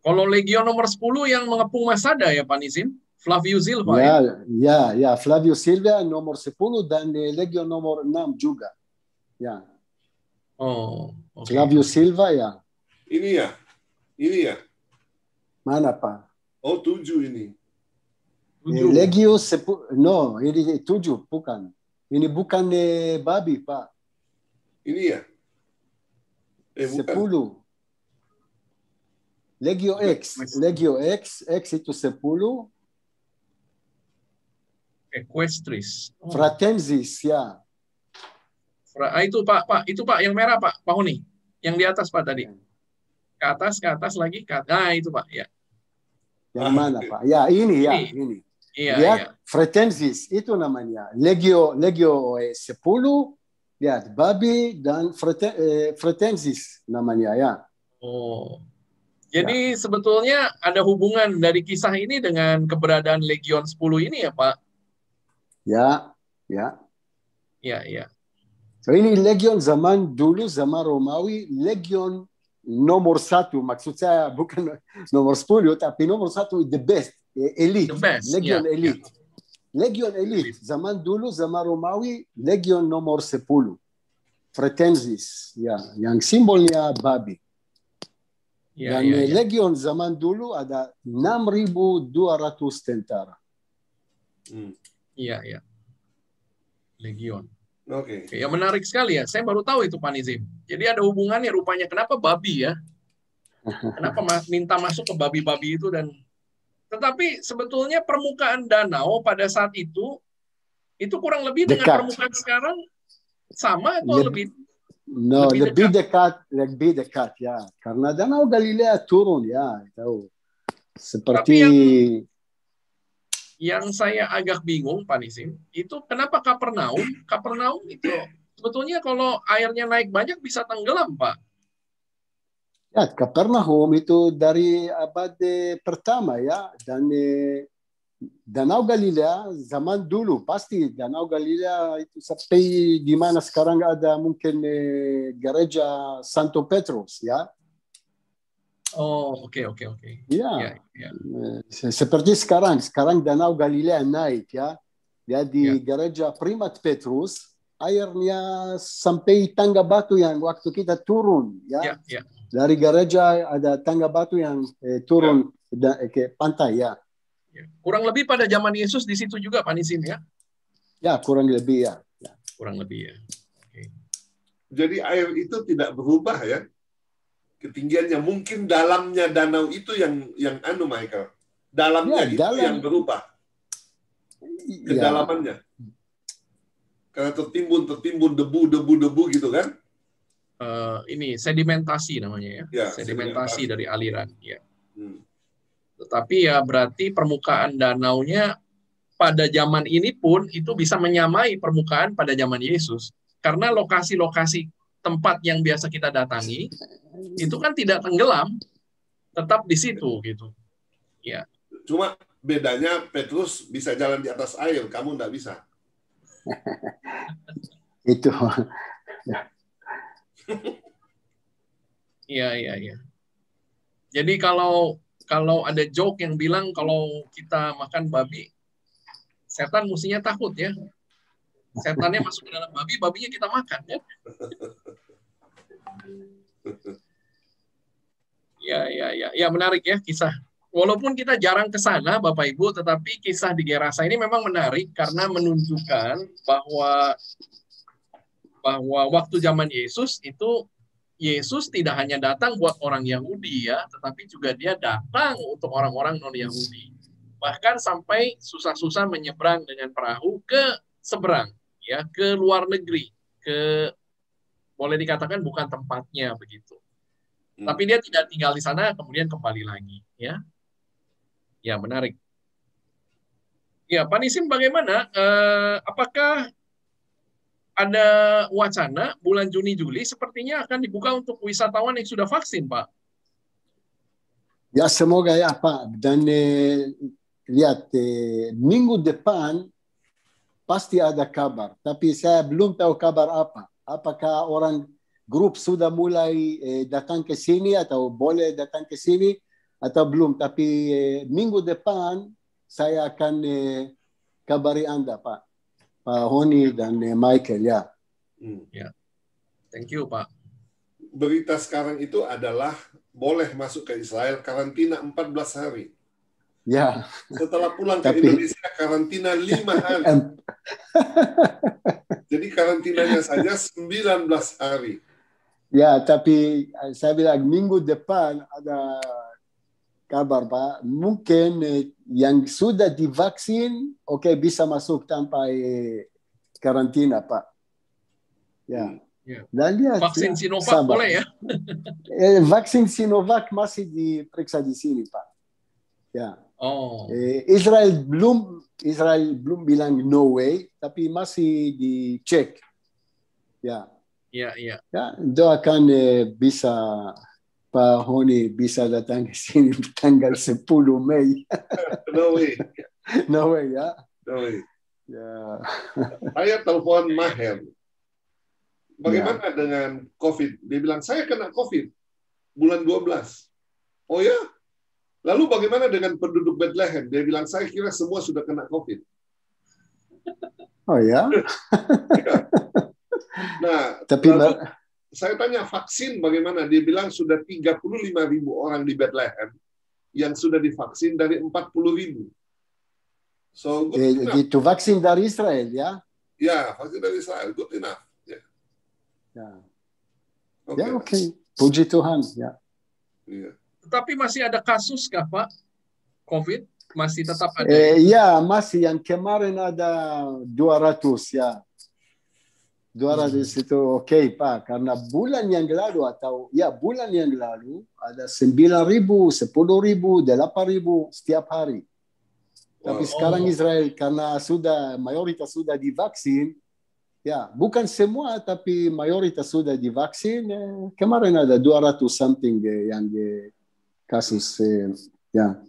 Kalau Legion nomor 10 yang mengepung Masada ya, Pak Nisim? Flavius Silva. Ya, Flavius Silva nomor 10 dan Legion nomor 6 juga. Ya. Flavius Silva, ya. Ini ya. Mana, Pak? 7 ini. Legion 10, no, ini 7, bukan. Ini bukan babi, Pak. Ini ya? Bukan. 10. Legio X itu 10. Equestris. Fratensis, ya. Itu Pak, yang merah Pak Honi, yang di atas Pak tadi. Ke atas lagi. Itu Pak, ya. Yang mana Pak? Ya, ini. Iya. Fratensis itu namanya. Legio 10, ya, babi dan Fratensis namanya, ya. Jadi sebetulnya ada hubungan dari kisah ini dengan keberadaan Legion 10 ini ya, Pak? Ya. So ini Legion zaman dulu, zaman Romawi, Legion nomor 1, maksud saya bukan nomor 10, tapi nomor 1 the best, elite. The best, Legion elite. Legion elite. Zaman dulu, zaman Romawi, Legion nomor 10. Fratensis, ya, yang simbolnya babi. Dan Legion zaman dulu ada 6.200 tentara. Iya. Legion. Oke. Ya, menarik sekali ya. Saya baru tahu itu, Pak Nizim. Jadi ada hubungannya rupanya. Kenapa babi ya? Kenapa minta masuk ke babi-babi itu dan tetapi sebetulnya permukaan danau pada saat itu kurang lebih dengan permukaan sekarang sama atau lebih? No, lebih dekat ya. Karena Danau Galilea turun ya, tahu. Seperti yang saya agak bingung, Pak Nisim, itu kenapa Kapernaum? Kapernaum itu sebetulnya kalau airnya naik banyak bisa tenggelam, Pak. Ya, Kapernaum itu dari abad pertama ya, dan Danau Galilea zaman dulu pasti Danau Galilea itu sampai di mana sekarang ada mungkin gereja Santo Petrus ya. Oke. Ya. Seperti sekarang Danau Galilea naik ya. Jadi gereja Primat Petrus airnya sampai tangga batu yang waktu kita turun ya. Dari gereja ada tangga batu yang turun ke pantai ya. Kurang lebih pada zaman Yesus di situ juga, Pak Nisim ya? Ya, kurang lebih ya. Kurang lebih ya. Okay. Jadi air itu tidak berubah ya? Ketinggiannya mungkin dalamnya danau itu yang Michael. Dalamnya Ya, itu yang berubah. Ya, Kedalamannya. Karena tertimbun debu gitu kan? Ini sedimentasi namanya ya. Ya, Sedimentasi dari aliran. Ya. Hmm. Tetapi ya berarti permukaan danaunya pada zaman ini pun itu bisa menyamai permukaan pada zaman Yesus. Karena lokasi-lokasi tempat yang biasa kita datangi itu kan tidak tenggelam, tetap di situ gitu. Ya. Cuma bedanya Petrus bisa jalan di atas air, kamu nggak bisa. itu. Iya. Jadi kalau ada joke yang bilang kalau kita makan babi, setan mestinya takut ya. Setannya masuk ke dalam babi, babinya kita makan ya. Ya menarik ya kisah. Walaupun kita jarang ke sana Bapak Ibu, tetapi kisah di Gerasa ini memang menarik karena menunjukkan bahwa waktu zaman Yesus itu Yesus tidak hanya datang buat orang Yahudi ya, tetapi juga dia datang untuk orang-orang non-Yahudi. Bahkan sampai susah-susah menyeberang dengan perahu ke seberang, ya, ke luar negeri, boleh dikatakan bukan tempatnya begitu. Tapi dia tidak tinggal di sana, kemudian kembali lagi, ya. Ya, menarik. Ya, Pak Nisim bagaimana? Apakah ada wacana bulan Juni-Juli sepertinya akan dibuka untuk wisatawan yang sudah vaksin, Pak? Ya, semoga ya, Pak. Dan lihat, minggu depan pasti ada kabar. Tapi saya belum tahu kabar apa. Apakah orang grup sudah mulai datang ke sini atau boleh datang ke sini atau belum. Tapi minggu depan saya akan kabari Anda, Pak. Pak Honi dan Michael, ya. Ya. Thank you, Pak. Berita sekarang itu adalah boleh masuk ke Israel karantina 14 hari. Ya. Setelah pulang ke Indonesia karantina 5 hari. Jadi karantinanya saja 19 hari. Ya, tapi saya bilang minggu depan ada kabar, Pak. Mungkin yang sudah divaksin, oke, bisa masuk tanpa karantina, Pak. Ya. Dan dia vaksin Sinovac boleh ya? Vaksin Sinovac masih diperiksa di sini, Pak. Ya. Oh. Israel belum bilang no way, tapi masih dicek. Ya. Ya. Doakan bisa Pak Honi bisa datang ke sini tanggal 10 Mei. No way. No way, ya. No way. Ya. Saya telepon Maher. Bagaimana dengan COVID? Dia bilang, saya kena COVID bulan 12. Oh ya? Lalu bagaimana dengan penduduk Bethlehem? Dia bilang, saya kira semua sudah kena COVID. Oh ya? Nah, tapi saya tanya vaksin bagaimana? Dia bilang sudah 35.000 orang di Bethlehem yang sudah divaksin dari 40.000. So, itu vaksin dari Israel, ya? Ya, vaksin dari Israel. Good enough. Ya. Oke. Puji Tuhan, ya. Tetapi masih ada kasus kah, Pak? COVID masih tetap ada? Ya, masih. Yang kemarin ada 200, ya. 200 itu oke, Pak. Karena bulan yang lalu ada 9.000, 10.000, 8.000 setiap hari. Tapi sekarang Israel karena mayoritas sudah divaksin, ya, bukan semua tapi mayoritas sudah divaksin. Kemarin ada 200 something yang kasus, ya.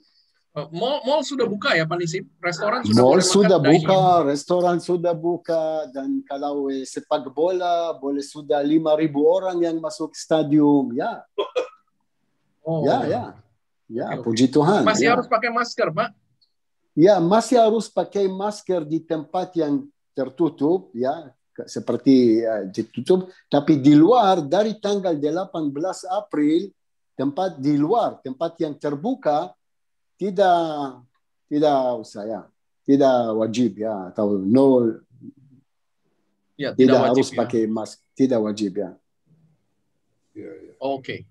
Mall sudah buka ya, Pak Nisim? Restoran sudah mall boleh sudah makan buka, restoran sudah buka, dan kalau sepak bola boleh sudah 5.000 orang yang masuk stadium, ya. Ya. Okay. Puji Tuhan. Masih harus pakai masker, Pak? Ya, masih harus pakai masker di tempat yang tertutup, ya, seperti ditutup. Tapi di luar dari tanggal 18 April, tempat di luar, tempat yang terbuka, tidak usah, ya, tidak wajib, ya, atau no, ya, tidak wajib, harus pakai masker, tidak wajib, ya. Oke.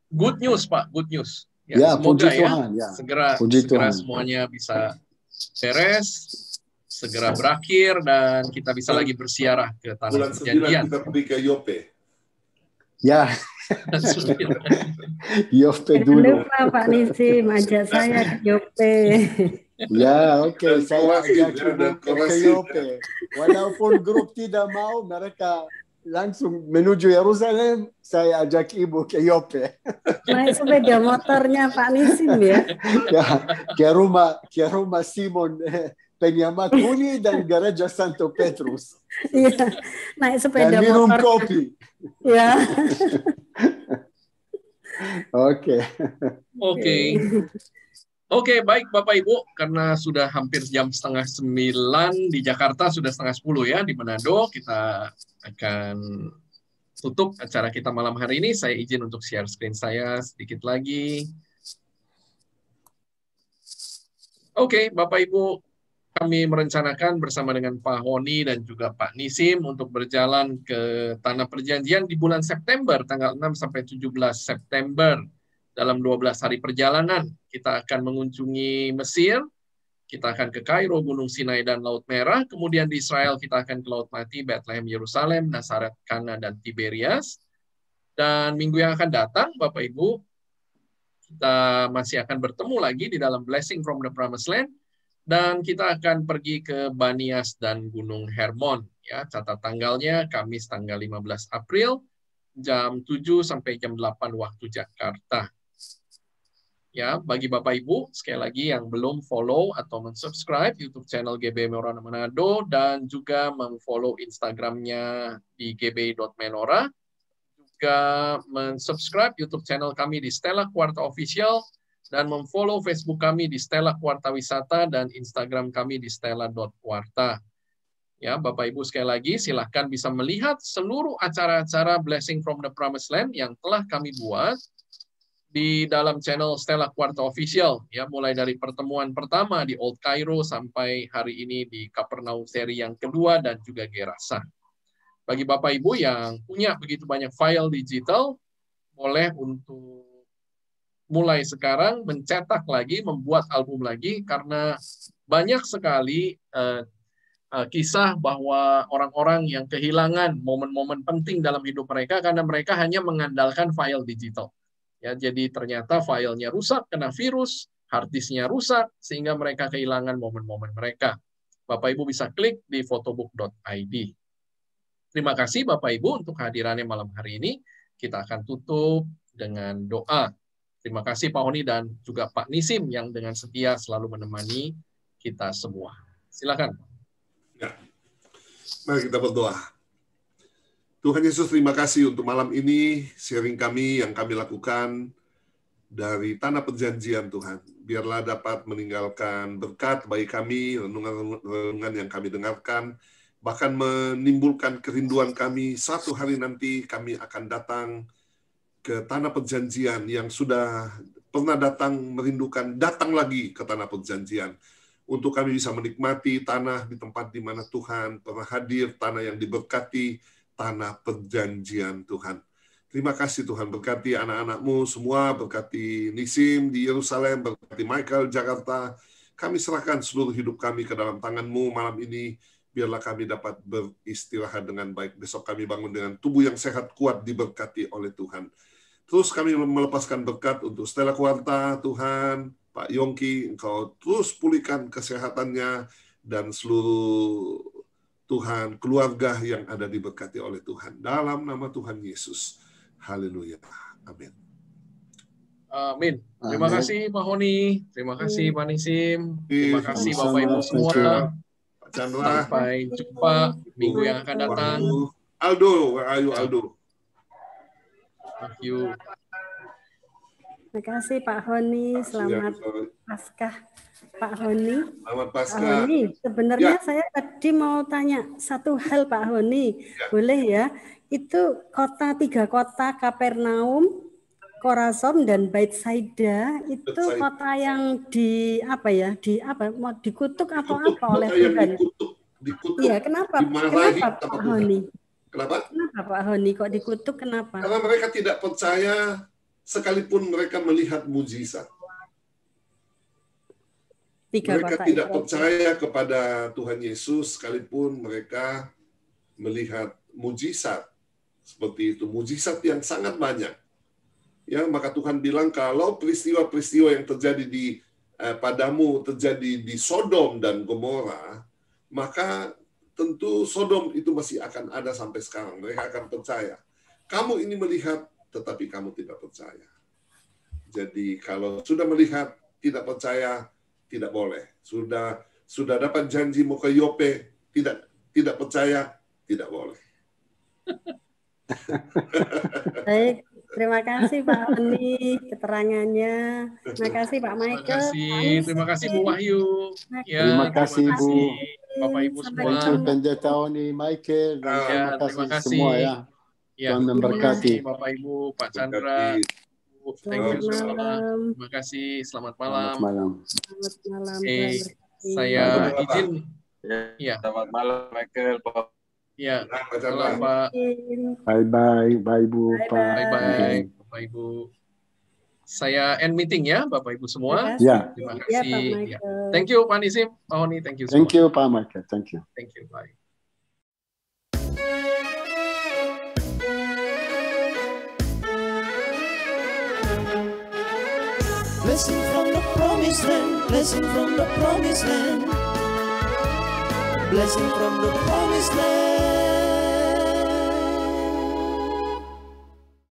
Good news, Pak, good news. Ya, semoga puji Tuhan, ya. segera Puji Tuhan. semuanya bisa beres, segera berakhir, dan kita bisa lagi bersiarah ke tanah Bulan 9 perjanjian. kita pergi ke Yope. Ya, Yope Jangan dulu. lupa Pak Nisim, ajak saya ke Yope. Ya, oke. Dan Saya Korasin, ajak ya, dan ibu ke Korasin. Yope. Walaupun grup tidak mau, mereka langsung menuju Yerusalem, saya ajak ibu ke Yope. Naik sepeda motornya Pak Nisim ya. Ya, ke rumah Simon Penyamak Huni dan Gereja Santo Petrus. Iya, naik sepeda Dan minum motor. kopi. Ya. Oke. Oke, baik Bapak Ibu, karena sudah hampir jam 8:30 di Jakarta, sudah 9:30 ya, di Manado, kita akan tutup acara kita malam hari ini. Saya izin untuk share screen saya sedikit lagi. Oke, Bapak Ibu, kami merencanakan bersama dengan Pak Honi dan juga Pak Nisim untuk berjalan ke Tanah Perjanjian di bulan September, tanggal 6 sampai 17 September. Dalam 12 hari perjalanan, kita akan mengunjungi Mesir, kita akan ke Kairo, Gunung Sinai, dan Laut Merah. Kemudian di Israel, kita akan ke Laut Mati, Bethlehem, Yerusalem, Nazaret, Kana, dan Tiberias. Dan minggu yang akan datang, Bapak Ibu, kita masih akan bertemu lagi di dalam Blessing from the Promised Land. Dan kita akan pergi ke Banias dan Gunung Hermon. Ya, catat tanggalnya, Kamis tanggal 15 April, jam 7 sampai jam 8 waktu Jakarta. Ya, bagi Bapak Ibu, sekali lagi yang belum follow atau mensubscribe YouTube channel GBI Menora Manado dan juga memfollow Instagramnya di gbi.menora, juga mensubscribe YouTube channel kami di Stella Quarta Official dan memfollow Facebook kami di Stella Quarta Wisata dan Instagram kami di stella.quarta. Ya, Bapak Ibu sekali lagi silahkan bisa melihat seluruh acara-acara Blessing from the Promised Land yang telah kami buat di dalam channel Stella Quarta Official, ya, mulai dari pertemuan pertama di Old Cairo sampai hari ini di Kapernaum seri yang kedua dan juga Gerasa. Bagi Bapak Ibu yang punya begitu banyak file digital, boleh untuk mulai sekarang mencetak lagi, membuat album lagi, karena banyak sekali kisah bahwa orang-orang yang kehilangan momen-momen penting dalam hidup mereka karena mereka hanya mengandalkan file digital. Ya, jadi ternyata filenya rusak, kena virus, hard disknya rusak, sehingga mereka kehilangan momen-momen mereka. Bapak Ibu bisa klik di photobook.id. Terima kasih Bapak Ibu untuk kehadirannya malam hari ini. Kita akan tutup dengan doa. Terima kasih Pak Honi dan juga Pak Nisim yang dengan setia selalu menemani kita semua. Silakan. Ya. Mari kita berdoa. Tuhan Yesus, terima kasih untuk malam ini, sharing kami yang kami lakukan dari Tanah Perjanjian, Tuhan. Biarlah dapat meninggalkan berkat bagi kami, renungan-renungan yang kami dengarkan, bahkan menimbulkan kerinduan kami. Satu hari nanti kami akan datang ke Tanah Perjanjian yang sudah pernah datang, merindukan, datang lagi ke Tanah Perjanjian. Untuk kami bisa menikmati tanah di tempat di mana Tuhan pernah hadir, tanah yang diberkati, Tanah Perjanjian, Tuhan. Terima kasih Tuhan, berkati anak-anak-Mu semua, berkati Nisim di Yerusalem, berkati Michael Jakarta. Kami serahkan seluruh hidup kami ke dalam tangan-Mu malam ini. Biarlah kami dapat beristirahat dengan baik. Besok kami bangun dengan tubuh yang sehat, kuat, diberkati oleh Tuhan. Terus kami melepaskan berkat untuk Stella Quarta, Tuhan. Pak Yongki, Engkau terus pulihkan kesehatannya dan seluruh Tuhan, keluarga yang ada diberkati oleh Tuhan. Dalam nama Tuhan Yesus. Haleluya. Amin. Amin. Terima kasih Pak Honi. Terima kasih Pak Nisim. Terima kasih Bapak Ibu semua. Pak Chandra. Sampai jumpa minggu yang akan datang. Aldo, where are you, Aldo? Thank you. Terima kasih Pak Honi. Selamat Paskah Pak Honi. Selamat Pak Paskah. Honi, sebenarnya Ya. saya tadi mau tanya satu hal Pak Honi. Ya. Boleh ya? Itu tiga kota Kapernaum, Korazon dan Bethsaida itu Bethsaida. kota yang mau dikutuk atau Dikutuk, apa oleh kota yang Tuhan? dikutuk. Iya, kenapa Dimarahi Pak sama Tuhan. Honi? Kenapa? Kenapa Pak Honi kok dikutuk? Kenapa? Karena mereka tidak percaya sekalipun mereka melihat mujizat. Mereka Bapak tidak Ibu. percaya kepada Tuhan Yesus sekalipun mereka melihat mujizat seperti itu, mujizat yang sangat banyak. Ya, maka Tuhan bilang kalau peristiwa-peristiwa yang terjadi padamu terjadi di Sodom dan Gomora, maka tentu Sodom itu masih akan ada sampai sekarang. Mereka akan percaya. Kamu ini melihat, tetapi kamu tidak percaya. Jadi kalau sudah melihat, tidak percaya, tidak boleh. Sudah dapat janji mau ke Yope, tidak percaya, tidak boleh. Baik, terima kasih Pak Honi keterangannya. Terima kasih Pak Michael. Terima kasih Bu Wahyu. Ya, Terima kasih, Bu. Bapak Ibu Sampai semua. Thank you Pendeta Honi, Michael, dan Ya, terima terima kasih kasih. semua ya. Ya, Tuhan memberkati. Bapak Ibu, Pak Chandra. Thank you Selamat semua. malam. Terima kasih. Selamat Selamat malam. malam. Selamat malam. Oke, Tuhan berkati. saya Selamat izin. Ya, Selamat malam, Michael. ya. Nah, Pak Malam, Chandra. Pak. Bye-bye. Bye, Bu. Bye-bye. Pak. Bye-bye, Bapak Ibu. Saya end meeting ya, Bapak Ibu semua. Ya. Terima Ya, Pak kasih. Ya. Michael. Thank you, Pak Nisim, Pak Honi. Thank you semua. Thank you, Pak Michael. Thank you. Thank you. Bye. Blessing from the promised land, blessing from the promised land, blessing from the promised land.